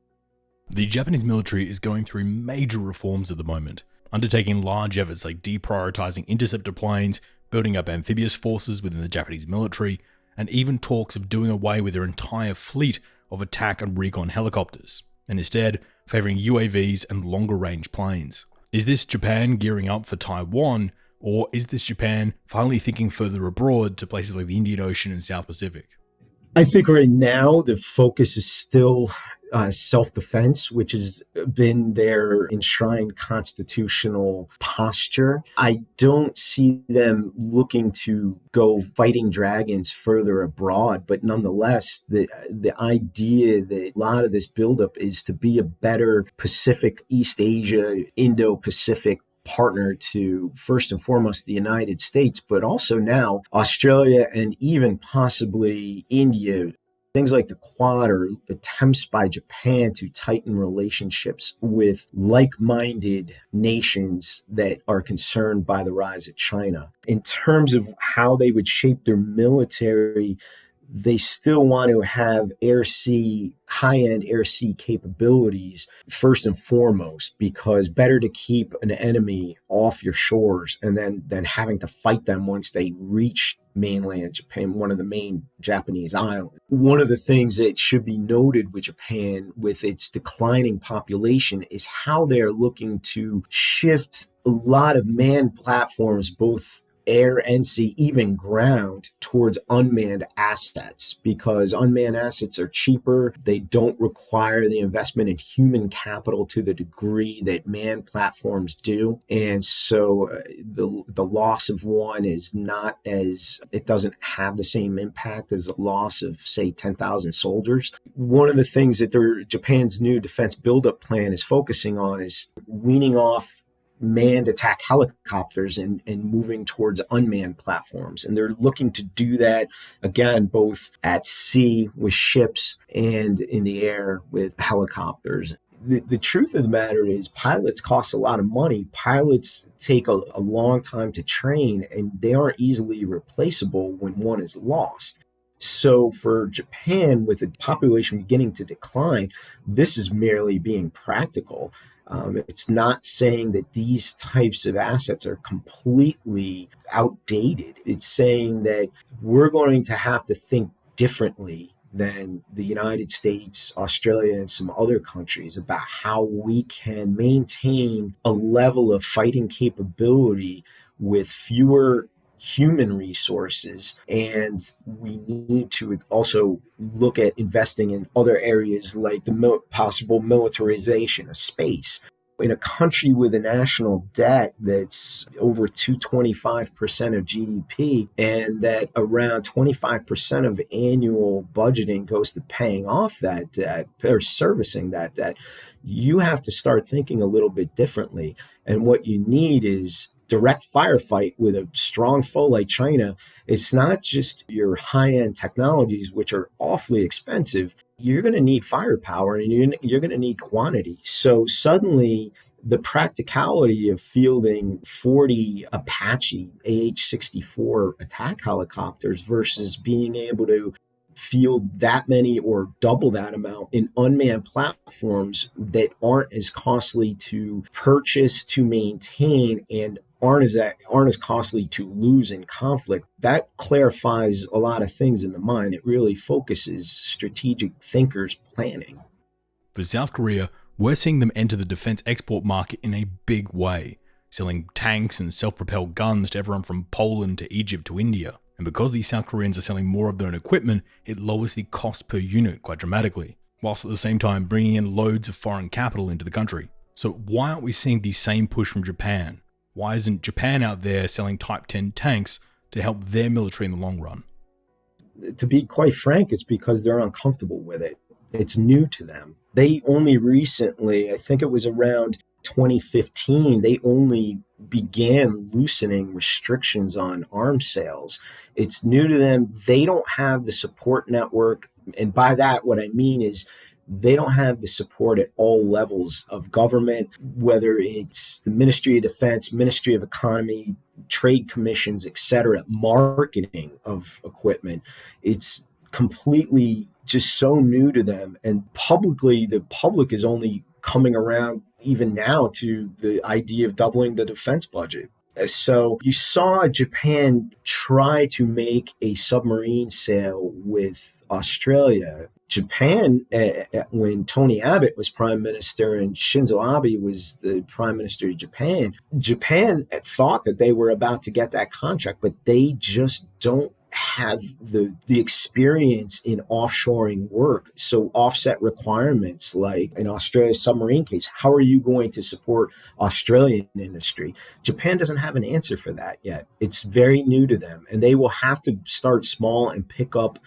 The Japanese military is going through major reforms at the moment, undertaking large efforts like deprioritizing interceptor planes, building up amphibious forces within the Japanese military, and even talks of doing away with their entire fleet of attack and recon helicopters, and instead favoring UAVs and longer range planes. Is this Japan gearing up for Taiwan, or is this Japan finally thinking further abroad to places like the Indian Ocean and South Pacific? I think right now the focus is still self-defense, which has been their enshrined constitutional posture. I don't see them looking to go fighting dragons further abroad, but nonetheless, the idea that a lot of this buildup is to be a better Pacific, East Asia, Indo-Pacific partner to, first and foremost, the United States, but also now Australia and even possibly India. Things like the Quad are attempts by Japan to tighten relationships with like-minded nations that are concerned by the rise of China. In terms of how they would shape their military, they still want to have high-end air-sea capabilities first and foremost, because better to keep an enemy off your shores and then having to fight them once they reach mainland Japan, one of the main Japanese islands. One of the things that should be noted with Japan, with its declining population, is how they're looking to shift a lot of manned platforms, both air and sea, even ground, towards unmanned assets, because unmanned assets are cheaper. They don't require the investment in human capital to the degree that manned platforms do. And so the loss of one is not as, it doesn't have the same impact as the loss of, say, 10,000 soldiers. One of the things that Japan's new defense buildup plan is focusing on is weaning off manned attack helicopters and moving towards unmanned platforms. And they're looking to do that, again, both at sea with ships and in the air with helicopters. The truth of the matter is pilots cost a lot of money. Pilots take a long time to train, and they aren't easily replaceable when one is lost. So for Japan, with the population beginning to decline, this is merely being practical. It's not saying that these types of assets are completely outdated. It's saying that we're going to have to think differently than the United States, Australia, and some other countries about how we can maintain a level of fighting capability with fewer human resources. And we need to also look at investing in other areas like the possible militarization of space. In a country with a national debt that's over 225% of GDP, and that around 25% of annual budgeting goes to paying off that debt or servicing that debt, you have to start thinking a little bit differently. And what you need is direct firefight with a strong foe like China. It's not just your high-end technologies, which are awfully expensive. You're going to need firepower, and you're going to need quantity. So suddenly, the practicality of fielding 40 Apache AH-64 attack helicopters versus being able to field that many or double that amount in unmanned platforms that aren't as costly to purchase, to maintain, and aren't as costly to lose in conflict. That clarifies a lot of things in the mind. It really focuses strategic thinkers' planning. For South Korea, we're seeing them enter the defense export market in a big way, selling tanks and self-propelled guns to everyone from Poland to Egypt to India. And because these South Koreans are selling more of their own equipment, it lowers the cost per unit quite dramatically, whilst at the same time bringing in loads of foreign capital into the country. So why aren't we seeing the same push from Japan? Why isn't Japan out there selling Type 10 tanks to help their military in the long run? To be quite frank, it's because they're uncomfortable with it. It's new to them. They only recently, I think it was around 2015, they only began loosening restrictions on arms sales. It's new to them. They don't have the support network. And by that, what I mean is they don't have the support at all levels of government, whether it's the Ministry of Defense, Ministry of Economy, trade commissions, etc., marketing of equipment. It's completely just so new to them. And publicly, the public is only coming around even now to the idea of doubling the defense budget. So you saw Japan try to make a submarine sale with Australia. Japan, when Tony Abbott was prime minister and Shinzo Abe was the prime minister of Japan, Japan thought that they were about to get that contract, but they just don't have the experience in offshoring work. So offset requirements, like in Australia's submarine case, how are you going to support Australian industry? Japan doesn't have an answer for that yet. It's very new to them, and they will have to start small and pick up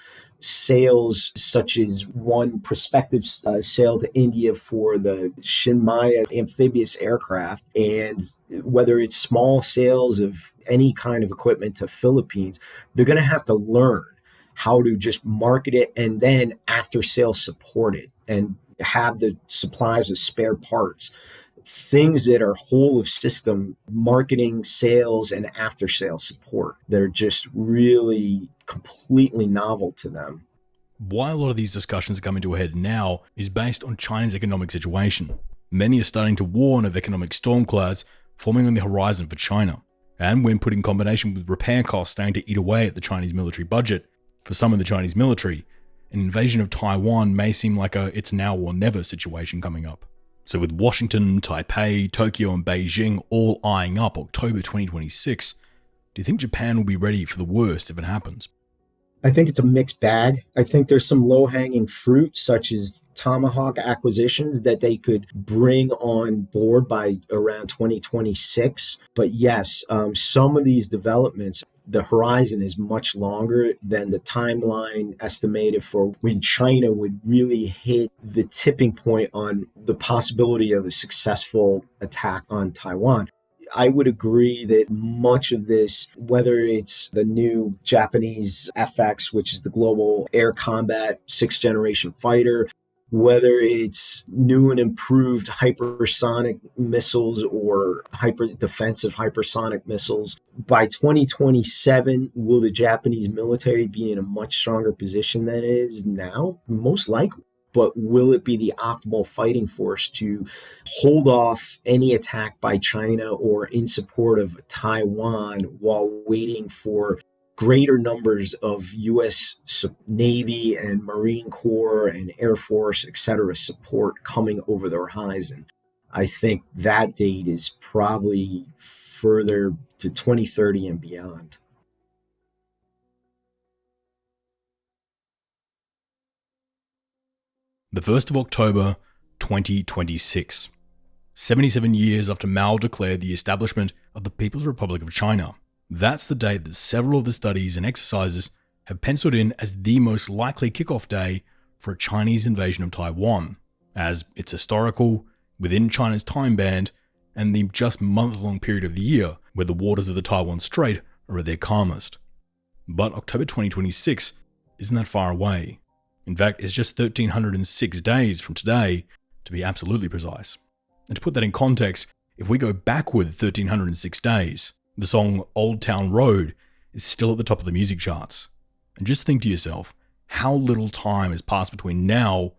sales, such as one prospective sale to India for the Shinmaya amphibious aircraft, and whether it's small sales of any kind of equipment to Philippines, they're going to have to learn how to just market it and then after sales support it and have the supplies of spare parts. Things that are whole of system marketing, sales, and after sales support that are just really completely novel to them. Why a lot of these discussions are coming to a head now is based on China's economic situation. Many are starting to warn of economic storm clouds forming on the horizon for China. And when put in combination with repair costs starting to eat away at the Chinese military budget, for some in the Chinese military, an invasion of Taiwan may seem like a it's now or never situation coming up. So with Washington, Taipei, Tokyo, and Beijing all eyeing up October 2026, Do you think Japan will be ready for the worst if it happens? I think it's a mixed bag. I think there's some low hanging fruit, such as Tomahawk acquisitions, that they could bring on board by around 2026. But yes, some of these developments, the horizon is much longer than the timeline estimated for when China would really hit the tipping point on the possibility of a successful attack on Taiwan. I would agree that much of this, whether it's the new Japanese FX, which is the Global Air Combat 6th generation fighter, whether it's new and improved hypersonic missiles or defensive hypersonic missiles, by 2027, will the Japanese military be in a much stronger position than it is now? Most likely. But will it be the optimal fighting force to hold off any attack by China or in support of Taiwan while waiting for greater numbers of U.S. Navy and Marine Corps and Air Force, et cetera, support coming over the horizon? I think that date is probably further to 2030 and beyond. The 1st of October, 2026. 77 years after Mao declared the establishment of the People's Republic of China. That's the date that several of the studies and exercises have penciled in as the most likely kickoff day for a Chinese invasion of Taiwan, as it's historical, within China's time band, and the just month-long period of the year where the waters of the Taiwan Strait are at their calmest. But October 2026 isn't that far away. In fact, it's just 1,306 days from today, to be absolutely precise. And to put that in context, if we go backward 1,306 days, the song Old Town Road is still at the top of the music charts. And just think to yourself, how little time has passed between now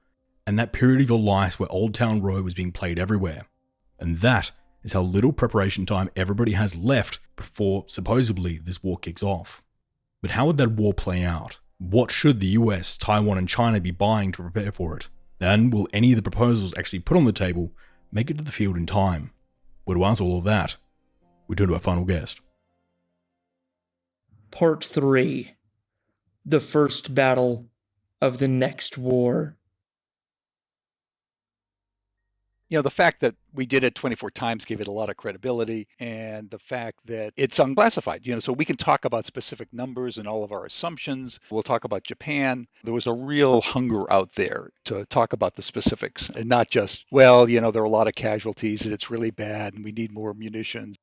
and that period of your life where Old Town Road was being played everywhere. And that is how little preparation time everybody has left before, supposedly, this war kicks off. But how would that war play out? What should the US, Taiwan, and China be buying to prepare for it? And will any of the proposals actually put on the table make it to the field in time? Well, to answer all of that, we turn to our final guest. Part 3. The first battle of the next war. The fact that we did it 24 times gave it a lot of credibility, and the fact that it's unclassified, so we can talk about specific numbers and all of our assumptions. We'll talk about Japan. There was a real hunger out there to talk about the specifics and not just, there are a lot of casualties and it's really bad and we need more munitions.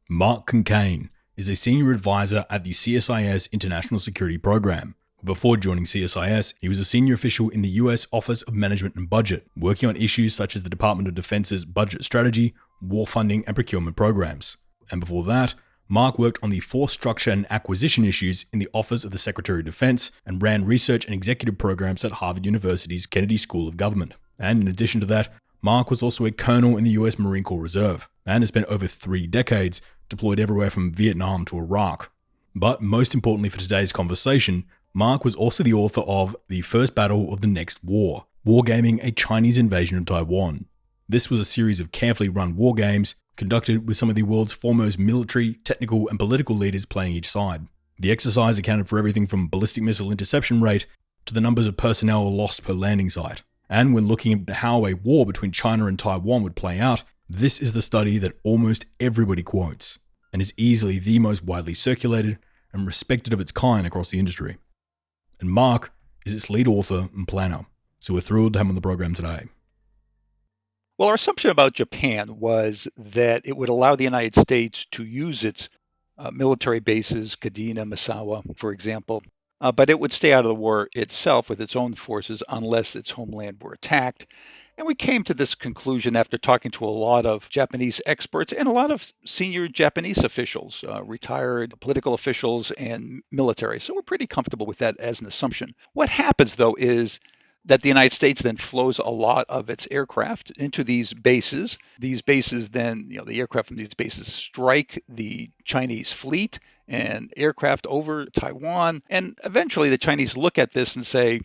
Mark Conc is a senior advisor at the CSIS International Security Program. Before joining CSIS, he was a senior official in the US Office of Management and Budget, working on issues such as the Department of Defense's budget strategy, war funding, and procurement programs. And before that, Mark worked on the force structure and acquisition issues in the Office of the Secretary of Defense and ran research and executive programs at Harvard University's Kennedy School of Government. And in addition to that, Mark was also a colonel in the US Marine Corps Reserve and has spent over 3 decades deployed everywhere from Vietnam to Iraq. But most importantly for today's conversation, Mark was also the author of The First Battle of the Next War, Wargaming a Chinese Invasion of Taiwan. This was a series of carefully run war games conducted with some of the world's foremost military, technical, and political leaders playing each side. The exercise accounted for everything from ballistic missile interception rate to the numbers of personnel lost per landing site. And when looking at how a war between China and Taiwan would play out, this is the study that almost everybody quotes, and is easily the most widely circulated and respected of its kind across the industry. And Mark is its lead author and planner, so we're thrilled to have him on the program today. Well, our assumption about Japan was that it would allow the United States to use its military bases, Kadena, Misawa, for example, but it would stay out of the war itself with its own forces unless its homeland were attacked. And we came to this conclusion after talking to a lot of Japanese experts and a lot of senior Japanese officials, retired political officials and military. So we're pretty comfortable with that as an assumption. What happens, though, is that the United States then flows a lot of its aircraft into these bases. These bases then, the aircraft from these bases strike the Chinese fleet and aircraft over Taiwan. And eventually the Chinese look at this and say,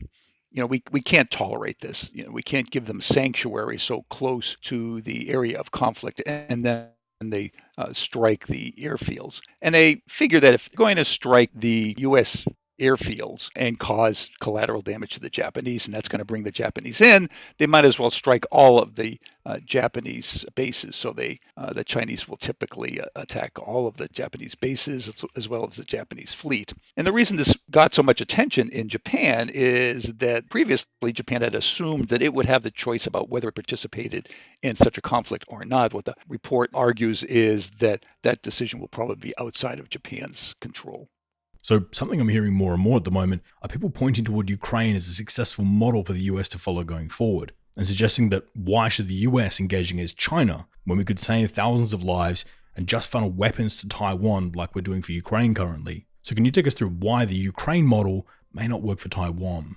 we can't tolerate this. We can't give them sanctuary so close to the area of conflict. And then when they strike the airfields. And they figure that if they're going to strike the U.S. airfields and cause collateral damage to the Japanese, and that's going to bring the Japanese in, they might as well strike all of the Japanese bases. So the Chinese will typically attack all of the Japanese bases as well as the Japanese fleet. And the reason this got so much attention in Japan is that previously Japan had assumed that it would have the choice about whether it participated in such a conflict or not. What the report argues is that that decision will probably be outside of Japan's control. So something I'm hearing more and more at the moment are people pointing toward Ukraine as a successful model for the US to follow going forward, and suggesting that why should the US engage against China when we could save thousands of lives and just funnel weapons to Taiwan like we're doing for Ukraine currently. So can you take us through why the Ukraine model may not work for Taiwan?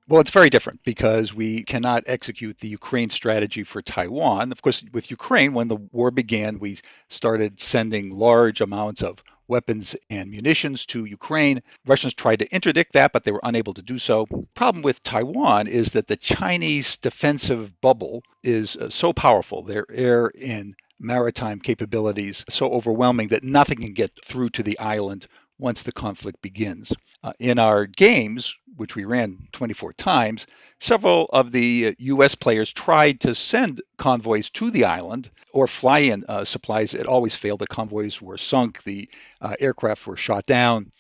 Well, it's very different because we cannot execute the Ukraine strategy for Taiwan. Of course, with Ukraine, when the war began, we started sending large amounts of weapons and munitions to Ukraine. Russians tried to interdict that, but they were unable to do so. Problem with Taiwan is that the Chinese defensive bubble is so powerful. Their air and maritime capabilities so overwhelming that nothing can get through to the island once the conflict begins. In our games, which we ran 24 times, several of the U.S. players tried to send convoys to the island or fly in supplies. It always failed. The convoys were sunk. The aircraft were shot down.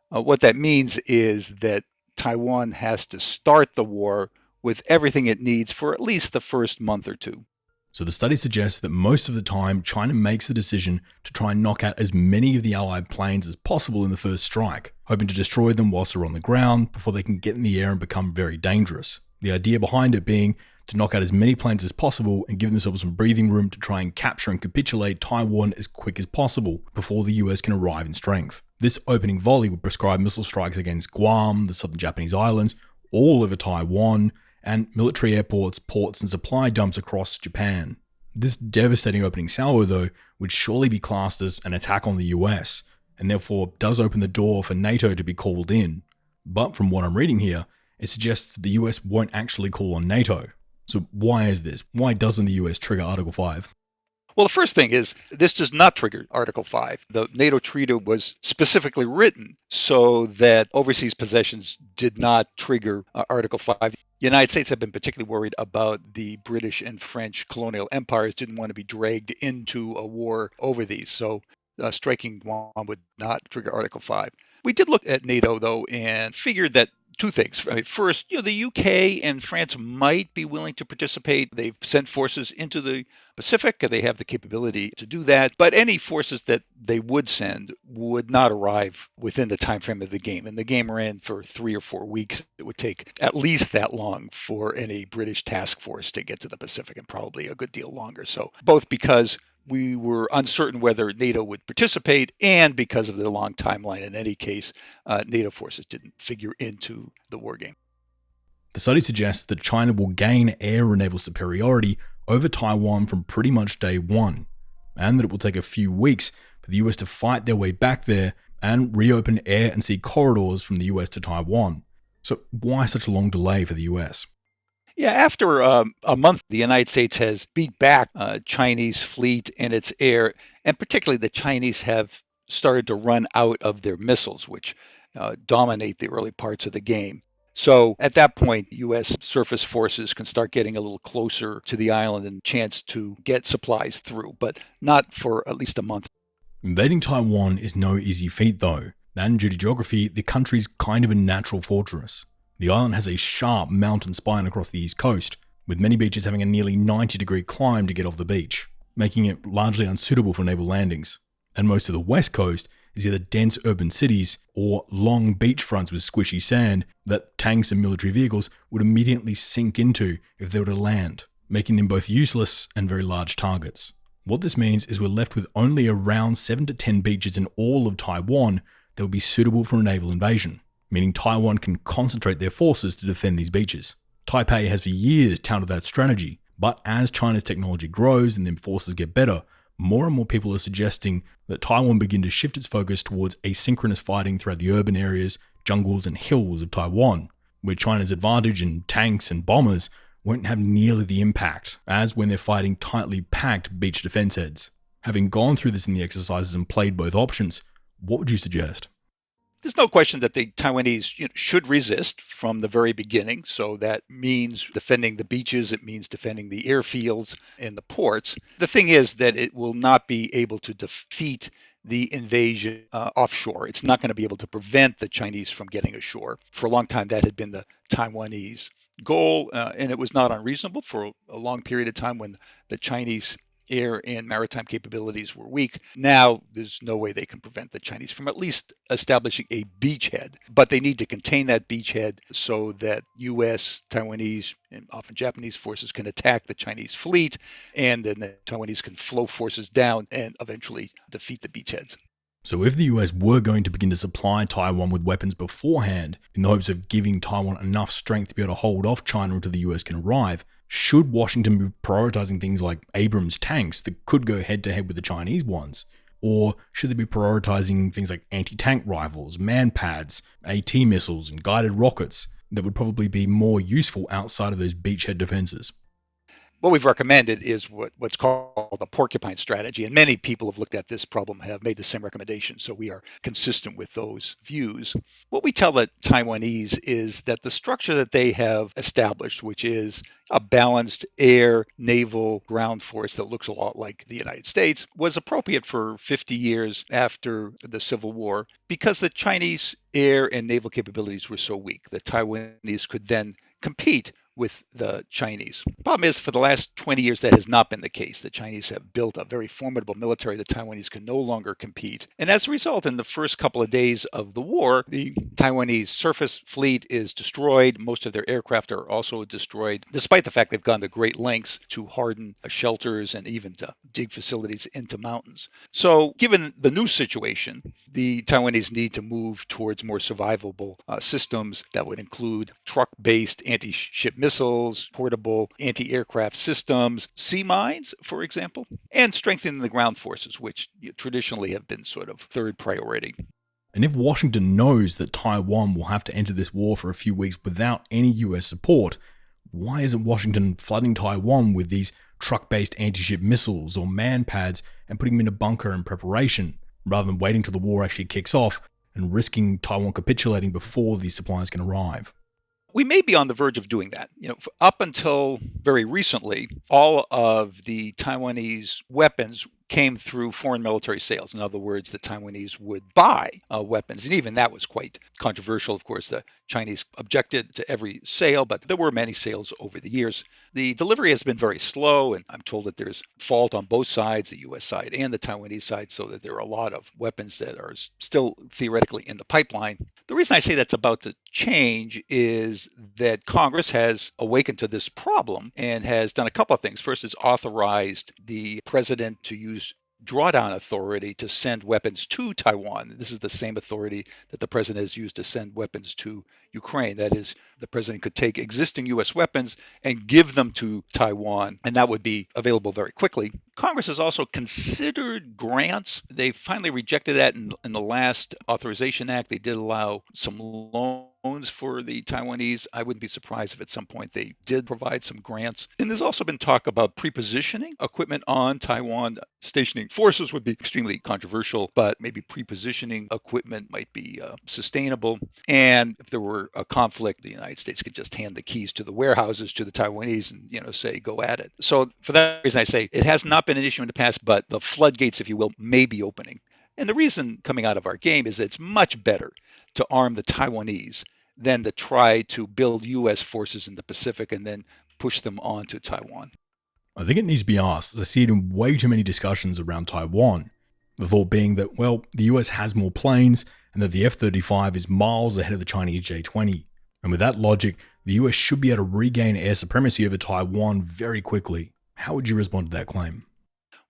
What that means is that Taiwan has to start the war with everything it needs for at least the first month or two. So the study suggests that most of the time, China makes the decision to try and knock out as many of the Allied planes as possible in the first strike, hoping to destroy them whilst they're on the ground before they can get in the air and become very dangerous. The idea behind it being to knock out as many planes as possible and give themselves some breathing room to try and capture and capitulate Taiwan as quick as possible before the US can arrive in strength. This opening volley would prescribe missile strikes against Guam, the southern Japanese islands, all over Taiwan, and military airports, ports, and supply dumps across Japan. This devastating opening salvo, though, would surely be classed as an attack on the US, and therefore does open the door for NATO to be called in. But from what I'm reading here, it suggests that the US won't actually call on NATO. So why is this? Why doesn't the US trigger Article 5? Well, the first thing is this does not trigger Article 5. The NATO treaty was specifically written so that overseas possessions did not trigger Article 5. The United States have been particularly worried about the British and French colonial empires, didn't want to be dragged into a war over these. So striking Guam would not trigger Article 5. We did look at NATO, though, and figured that two things. I mean, first, the UK and France might be willing to participate. They've sent forces into the Pacific, and they have the capability to do that. But any forces that they would send would not arrive within the time frame of the game. And the game ran for 3 or 4 weeks. It would take at least that long for any British task force to get to the Pacific, and probably a good deal longer. So both because we were uncertain whether NATO would participate, and because of the long timeline. In any case, NATO forces didn't figure into the war game. The study suggests that China will gain air and naval superiority over Taiwan from pretty much day one, and that it will take a few weeks for the US to fight their way back there and reopen air and sea corridors from the US to Taiwan. So why such a long delay for the US? Yeah, after a month, the United States has beat back Chinese fleet in its air, and particularly the Chinese have started to run out of their missiles, which dominate the early parts of the game. So at that point, U.S. surface forces can start getting a little closer to the island and chance to get supplies through, but not for at least a month. Invading Taiwan is no easy feat though, and due to geography, the country's kind of a natural fortress. The island has a sharp mountain spine across the east coast, with many beaches having a nearly 90-degree climb to get off the beach, making it largely unsuitable for naval landings. And most of the west coast is either dense urban cities or long beachfronts with squishy sand that tanks and military vehicles would immediately sink into if they were to land, making them both useless and very large targets. What this means is we're left with only around 7 to 10 beaches in all of Taiwan that would be suitable for a naval invasion, meaning Taiwan can concentrate their forces to defend these beaches. Taipei has for years touted that strategy, but as China's technology grows and their forces get better, more and more people are suggesting that Taiwan begin to shift its focus towards asynchronous fighting throughout the urban areas, jungles and hills of Taiwan, where China's advantage in tanks and bombers won't have nearly the impact as when they're fighting tightly packed beach defense heads. Having gone through this in the exercises and played both options, what would you suggest? There's no question that the Taiwanese should resist from the very beginning. So that means defending the beaches, it means defending the airfields and the ports. The thing is that it will not be able to defeat the invasion offshore. It's not going to be able to prevent the Chinese from getting ashore. For a long time, that had been the Taiwanese goal, and it was not unreasonable for a long period of time when the Chinese air and maritime capabilities were weak. Now, there's no way they can prevent the Chinese from at least establishing a beachhead, but they need to contain that beachhead so that US, Taiwanese, and often Japanese forces can attack the Chinese fleet, and then the Taiwanese can flow forces down and eventually defeat the beachheads. So if the US were going to begin to supply Taiwan with weapons beforehand, in the hopes of giving Taiwan enough strength to be able to hold off China until the US can arrive, should Washington be prioritizing things like Abrams tanks that could go head-to-head with the Chinese ones? Or should they be prioritizing things like anti-tank rifles, man-pads, AT missiles, and guided rockets that would probably be more useful outside of those beachhead defenses? What we've recommended is what's called the porcupine strategy, and many people have looked at this problem, have made the same recommendation, so we are consistent with those views. What we tell the Taiwanese is that the structure that they have established, which is a balanced air, naval, ground force that looks a lot like the United States, was appropriate for 50 years after the Civil War because the Chinese air and naval capabilities were so weak. The Taiwanese could then compete with the Chinese. The problem is, for the last 20 years, that has not been the case. The Chinese have built a very formidable military. The Taiwanese can no longer compete. And as a result, in the first couple of days of the war, the Taiwanese surface fleet is destroyed. Most of their aircraft are also destroyed, despite the fact they've gone to great lengths to harden shelters and even to dig facilities into mountains. So given the new situation, the Taiwanese need to move towards more survivable systems that would include truck-based anti-ship missiles, portable anti-aircraft systems, sea mines, for example, and strengthening the ground forces, which traditionally have been sort of third priority. And if Washington knows that Taiwan will have to enter this war for a few weeks without any US support, why isn't Washington flooding Taiwan with these truck-based anti-ship missiles or man-pads and putting them in a bunker in preparation, rather than waiting till the war actually kicks off and risking Taiwan capitulating before these supplies can arrive? We may be on the verge of doing that. Up until very recently, all of the Taiwanese weapons came through foreign military sales. In other words, the Taiwanese would buy weapons, and even that was quite controversial. Of course, the Chinese objected to every sale, but there were many sales over the years. The delivery has been very slow, and I'm told that there's fault on both sides, the US side and the Taiwanese side, so that there are a lot of weapons that are still theoretically in the pipeline. The reason I say that's about to change is that Congress has awakened to this problem and has done a couple of things. First, it's authorized the president to use drawdown authority to send weapons to Taiwan. This is the same authority that the president has used to send weapons to Ukraine. That is, the president could take existing U.S. weapons and give them to Taiwan, and that would be available very quickly. Congress has also considered grants. They finally rejected that in the last Authorization Act. They did allow some loans for the Taiwanese. I wouldn't be surprised if at some point they did provide some grants. And there's also been talk about prepositioning equipment on Taiwan. Stationing forces would be extremely controversial, but maybe prepositioning equipment might be sustainable. And if there were a conflict, the United States could just hand the keys to the warehouses to the Taiwanese and say, go at it. So for that reason, I say it has not been an issue in the past, but the floodgates, if you will, may be opening. And the reason coming out of our game is that it's much better to arm the Taiwanese than to try to build U.S. forces in the Pacific and then push them onto Taiwan. I think it needs to be asked, as I see it in way too many discussions around Taiwan. The thought being that, well, the US has more planes and that the F-35 is miles ahead of the Chinese J-20. And with that logic, the US should be able to regain air supremacy over Taiwan very quickly. How would you respond to that claim?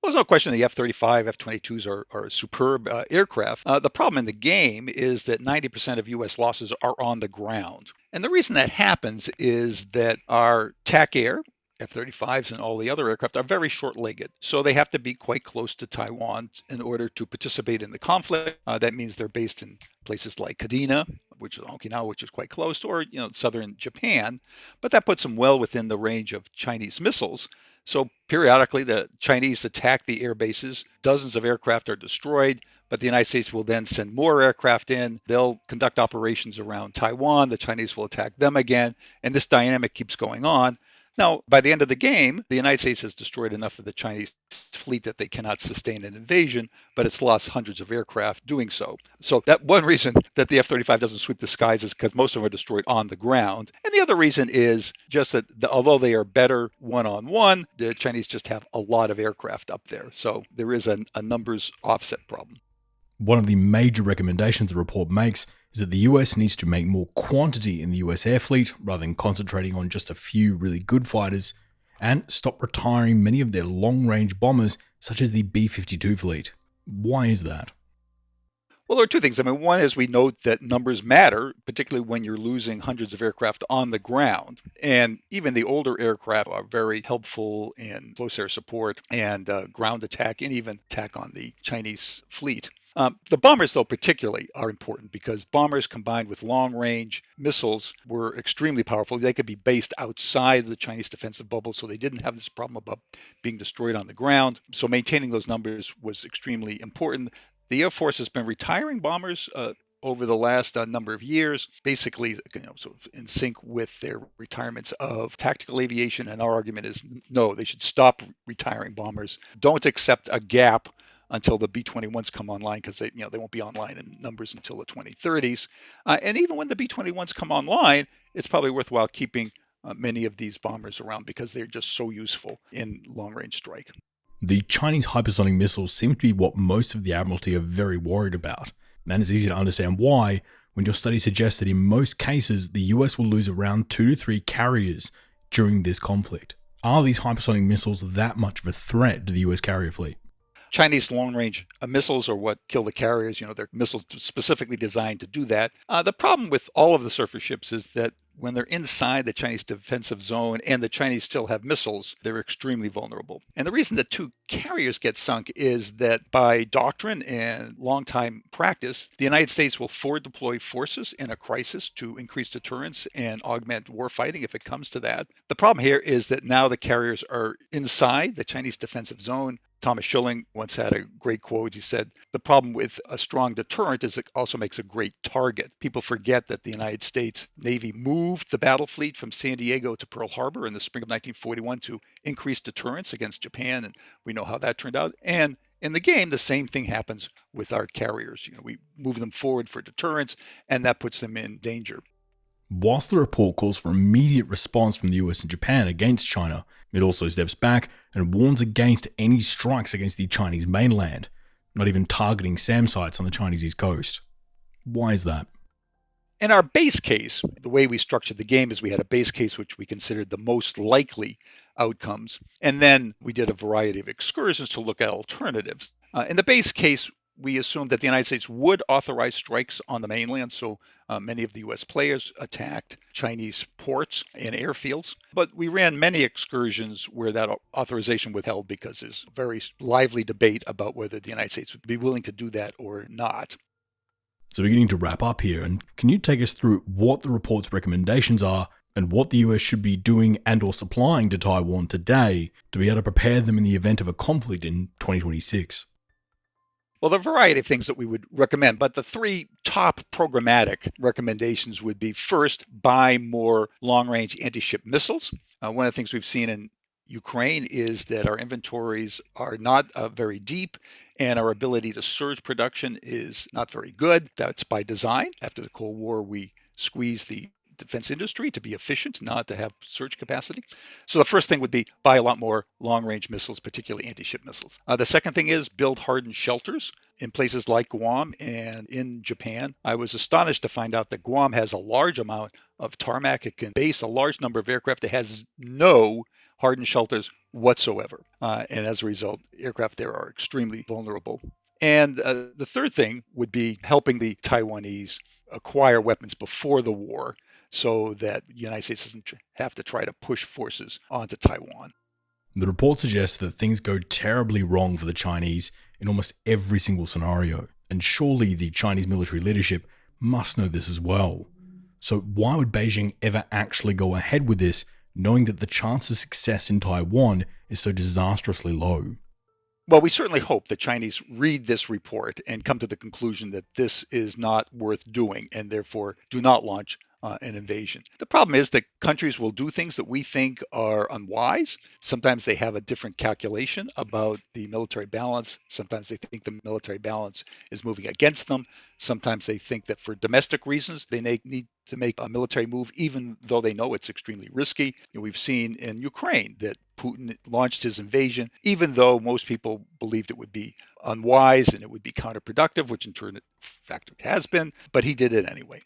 Well, there's no question the F-35, F-22s are superb aircraft. The problem in the game is that 90% of U.S. losses are on the ground. And the reason that happens is that our TAC air, F-35s and all the other aircraft, are very short-legged. So they have to be quite close to Taiwan in order to participate in the conflict. That means they're based in places like Kadena, which is Okinawa, which is quite close, or southern Japan. But that puts them well within the range of Chinese missiles. So periodically, the Chinese attack the air bases. Dozens of aircraft are destroyed, but the United States will then send more aircraft in. They'll conduct operations around Taiwan. The Chinese will attack them again. And this dynamic keeps going on. Now, by the end of the game, the United States has destroyed enough of the Chinese fleet that they cannot sustain an invasion, but it's lost hundreds of aircraft doing so. So that one reason that the F-35 doesn't sweep the skies is because most of them are destroyed on the ground. And the other reason is just that although they are better one-on-one, the Chinese just have a lot of aircraft up there. So there is a numbers offset problem. One of the major recommendations the report makes is that the US needs to make more quantity in the US air fleet rather than concentrating on just a few really good fighters, and stop retiring many of their long-range bombers such as the B-52 fleet. Why is that? Well, there are two things. I mean, one is we note that numbers matter, particularly when you're losing hundreds of aircraft on the ground. And even the older aircraft are very helpful in close air support and ground attack and even attack on the Chinese fleet. The bombers, though, particularly are important because bombers combined with long-range missiles were extremely powerful. They could be based outside the Chinese defensive bubble, so they didn't have this problem about being destroyed on the ground. So maintaining those numbers was extremely important. The Air Force has been retiring bombers over the last number of years, basically sort of in sync with their retirements of tactical aviation. And our argument is no, they should stop retiring bombers. Don't accept a gap until the B-21s come online, because they won't be online in numbers until the 2030s. And even when the B-21s come online, it's probably worthwhile keeping many of these bombers around because they're just so useful in long-range strike. The Chinese hypersonic missiles seem to be what most of the Admiralty are very worried about. And it's easy to understand why when your study suggests that in most cases, the US will lose around 2 to 3 carriers during this conflict. Are these hypersonic missiles that much of a threat to the US carrier fleet? Chinese long-range missiles are what kill the carriers. They're missiles specifically designed to do that. The problem with all of the surface ships is that when they're inside the Chinese defensive zone and the Chinese still have missiles, they're extremely vulnerable. And the reason that 2 carriers get sunk is that by doctrine and long-time practice, the United States will forward deploy forces in a crisis to increase deterrence and augment warfighting if it comes to that. The problem here is that now the carriers are inside the Chinese defensive zone. Thomas Schilling once had a great quote. He said, "The problem with a strong deterrent is it also makes a great target." People forget that the United States Navy moved the battle fleet from San Diego to Pearl Harbor in the spring of 1941 to increase deterrence against Japan, and we know how that turned out. And in the game, the same thing happens with our carriers. We move them forward for deterrence, and that puts them in danger. Whilst the report calls for immediate response from the US and Japan against China, it also steps back and warns against any strikes against the Chinese mainland, not even targeting SAM sites on the Chinese east coast. Why is that? In our base case, the way we structured the game is we had a base case which we considered the most likely outcomes, and then we did a variety of excursions to look at alternatives. In the base case, we assumed that the United States would authorize strikes on the mainland, so many of the U.S. players attacked Chinese ports and airfields. But we ran many excursions where that authorization withheld because there's a very lively debate about whether the United States would be willing to do that or not. So beginning to wrap up here, and can you take us through what the report's recommendations are and what the US should be doing and or supplying to Taiwan today to be able to prepare them in the event of a conflict in 2026? Well, there are a variety of things that we would recommend, but the 3 top programmatic recommendations would be, first, buy more long-range anti-ship missiles. One of the things we've seen in Ukraine is that our inventories are not very deep, and our ability to surge production is not very good. That's by design. After the Cold War, we squeezed the defense industry to be efficient, not to have surge capacity. So the first thing would be buy a lot more long-range missiles, particularly anti-ship missiles. The second thing is build hardened shelters in places like Guam and in Japan. I was astonished to find out that Guam has a large amount of tarmac. It can base a large number of aircraft. It has no hardened shelters whatsoever. And as a result, aircraft there are extremely vulnerable. And the third thing would be helping the Taiwanese acquire weapons before the war, so that the United States doesn't have to try to push forces onto Taiwan. The report suggests that things go terribly wrong for the Chinese in almost every single scenario, and surely the Chinese military leadership must know this as well. So why would Beijing ever actually go ahead with this, knowing that the chance of success in Taiwan is so disastrously low? Well, we certainly hope the Chinese read this report and come to the conclusion that this is not worth doing and therefore do not launch an invasion. The problem is that countries will do things that we think are unwise. Sometimes they have a different calculation about the military balance. Sometimes they think the military balance is moving against them. Sometimes they think that for domestic reasons, they need to make a military move, even though they know it's extremely risky. We've seen in Ukraine that Putin launched his invasion, even though most people believed it would be unwise and it would be counterproductive, which in turn, in fact, it has been, but he did it anyway.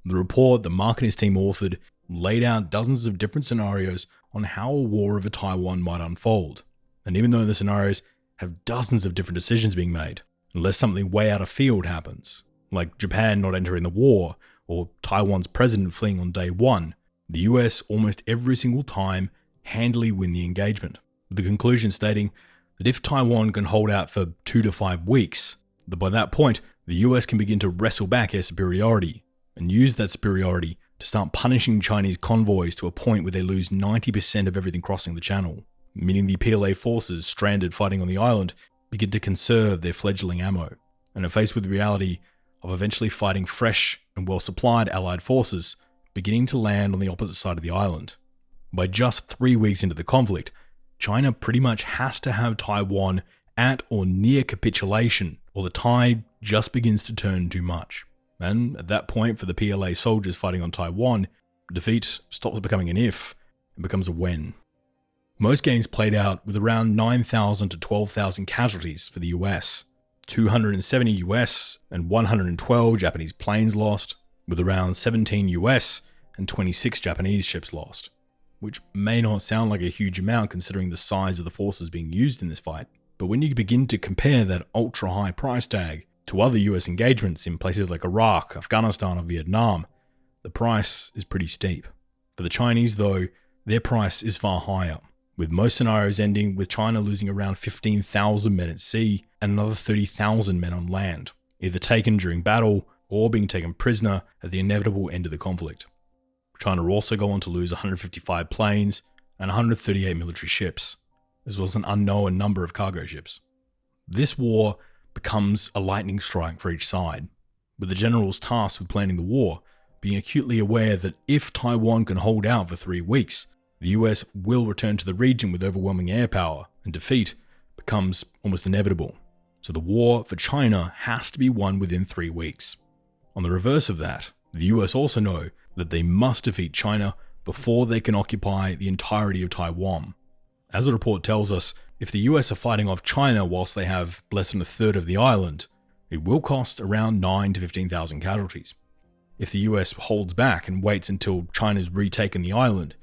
The report that Mark and his team authored laid out dozens of different scenarios on how a war over Taiwan might unfold. And even though the scenarios have dozens of different decisions being made, unless something way out of field happens, like Japan not entering the war, or Taiwan's president fleeing on day one, the US almost every single time handily win the engagement, with the conclusion stating that if Taiwan can hold out for 2 to 5 weeks, that by that point, the US can begin to wrestle back air superiority, and use that superiority to start punishing Chinese convoys to a point where they lose 90% of everything crossing the channel, meaning the PLA forces stranded fighting on the island begin to conserve their fledgling ammo, and are faced with the reality of eventually fighting fresh and well-supplied Allied forces beginning to land on the opposite side of the island. By just 3 weeks into the conflict, China pretty much has to have Taiwan at or near capitulation, or the tide just begins to turn too much. And at that point, for the PLA soldiers fighting on Taiwan, defeat stops becoming an if and becomes a when. Most games played out with around 9,000 to 12,000 casualties for the US, 270 US and 112 Japanese planes lost, with around 17 US and 26 Japanese ships lost, which may not sound like a huge amount considering the size of the forces being used in this fight, but when you begin to compare that ultra-high price tag to other US engagements in places like Iraq, Afghanistan, or Vietnam, the price is pretty steep. For the Chinese, though, their price is far higher, with most scenarios ending with China losing around 15,000 men at sea and another 30,000 men on land, either taken during battle or being taken prisoner at the inevitable end of the conflict. China will also go on to lose 155 planes and 138 military ships, as well as an unknown number of cargo ships. This war becomes a lightning strike for each side, with the generals tasked with planning the war being acutely aware that if Taiwan can hold out for 3 weeks, the US will return to the region with overwhelming air power, and defeat becomes almost inevitable. So the war for China has to be won within 3 weeks. On the reverse of that, the US also know that they must defeat China before they can occupy the entirety of Taiwan. As the report tells us, if the US are fighting off China whilst they have less than a third of the island, it will cost around 9,000 to 15,000 casualties. If the US holds back and waits until China's retaken the island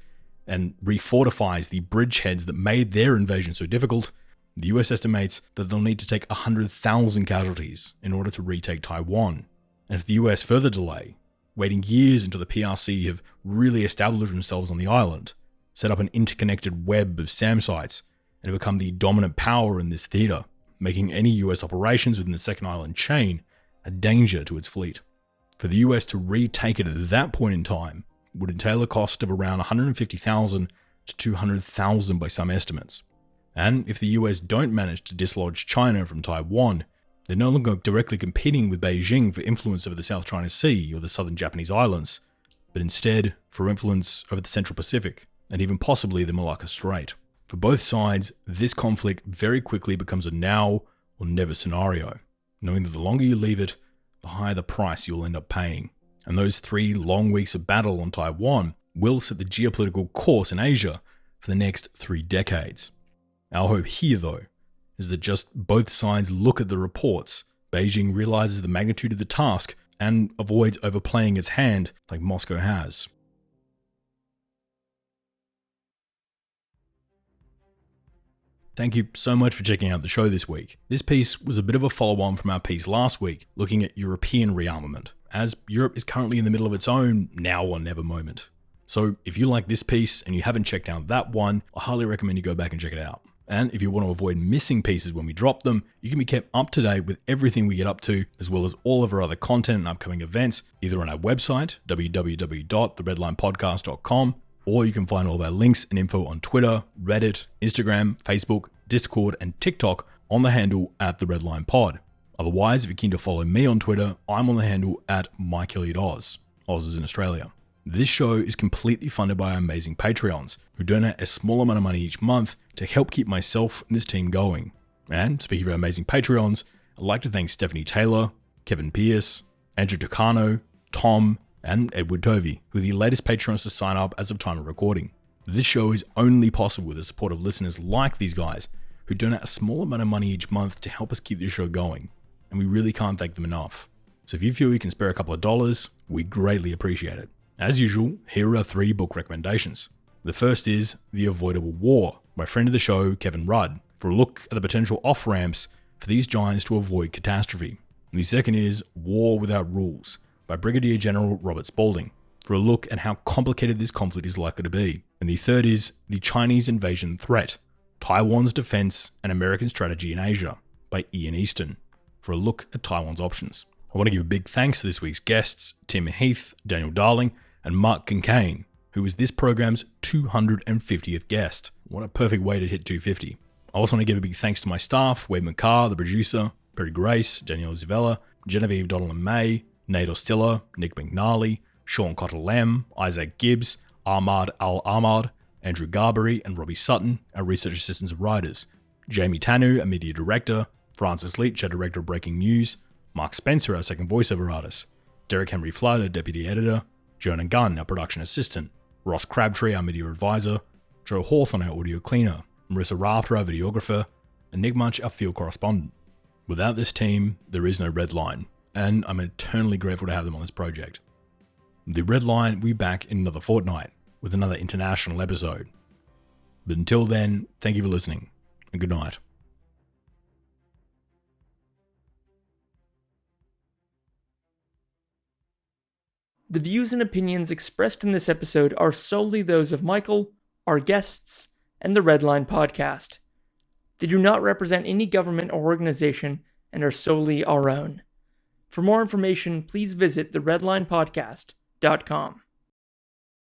and refortifies the bridgeheads that made their invasion so difficult, the US estimates that they'll need to take 100,000 casualties in order to retake Taiwan. And if the US further delay, waiting years until the PRC have really established themselves on the island, set up an interconnected web of SAM sites, and become the dominant power in this theater, making any US operations within the second island chain a danger to its fleet. For the US to retake it at that point in time would entail a cost of around 150,000 to 200,000 by some estimates. And if the US don't manage to dislodge China from Taiwan, they're no longer directly competing with Beijing for influence over the South China Sea or the southern Japanese islands, but instead for influence over the Central Pacific, and even possibly the Malacca Strait. For both sides, this conflict very quickly becomes a now or never scenario, knowing that the longer you leave it, the higher the price you'll end up paying. And those 3 long weeks of battle on Taiwan will set the geopolitical course in Asia for the next 3 decades. Our hope here, though, is that just both sides look at the reports, Beijing realizes the magnitude of the task, and avoids overplaying its hand like Moscow has. Thank you so much for checking out the show this week. This piece was a bit of a follow-on from our piece last week, looking at European rearmament, as Europe is currently in the middle of its own now or never moment. So if you like this piece and you haven't checked out that one, I highly recommend you go back and check it out. And if you want to avoid missing pieces when we drop them, you can be kept up to date with everything we get up to, as well as all of our other content and upcoming events, either on our website, www.theredlinepodcast.com, or you can find all of our links and info on Twitter, Reddit, Instagram, Facebook, Discord, and TikTok on the handle @TheRedLinePod. Otherwise, if you're keen to follow me on Twitter, I'm on the handle @MikeElliottOz. Oz is in Australia. This show is completely funded by our amazing Patreons, who donate a small amount of money each month to help keep myself and this team going. And speaking of our amazing Patreons, I'd like to thank Stephanie Taylor, Kevin Pierce, Andrew Tucano, Tom, and Edward Tovey, who are the latest Patreons to sign up as of time of recording. This show is only possible with the support of listeners like these guys, who donate a small amount of money each month to help us keep this show going, and we really can't thank them enough. So if you feel you can spare a couple of dollars, we greatly appreciate it. As usual, here are 3 book recommendations. The first is The Avoidable War by friend of the show, Kevin Rudd, for a look at the potential off-ramps for these giants to avoid catastrophe. And the second is War Without Rules by Brigadier General Robert Spaulding, for a look at how complicated this conflict is likely to be. And the third is The Chinese Invasion Threat, Taiwan's Defense and American Strategy in Asia by Ian Easton, for a look at Taiwan's options. I want to give a big thanks to this week's guests, Tim Heath, Daniel Darling, and Mark Concain, who was this program's 250th guest. What a perfect way to hit 250. I also want to give a big thanks to my staff, Wade McCarr, the producer, Perry Grace, Danielle Zavella, Genevieve Donald-May, Nate Ostiller, Nick McNally, Sean Cottle-Lem, Isaac Gibbs, Ahmad Al-Ahmad, Andrew Garbery, and Robbie Sutton, our research assistants and writers, Jamie Tanu, our media director, Francis Leach, our director of breaking news, Mark Spencer, our second voiceover artist, Derek Henry Flood, our deputy editor, Jonah Gunn, our production assistant, Ross Crabtree, our media advisor, Joe Hawthorne, our audio cleaner, Marissa Rafter, our videographer, and Nick Munch, our field correspondent. Without this team, there is no Red Line, and I'm eternally grateful to have them on this project. The Red Line will be back in another fortnight with another international episode. But until then, thank you for listening, and good night. The views and opinions expressed in this episode are solely those of Michael, our guests, and the Red Line Podcast. They do not represent any government or organization and are solely our own. For more information, please visit theredlinepodcast.com.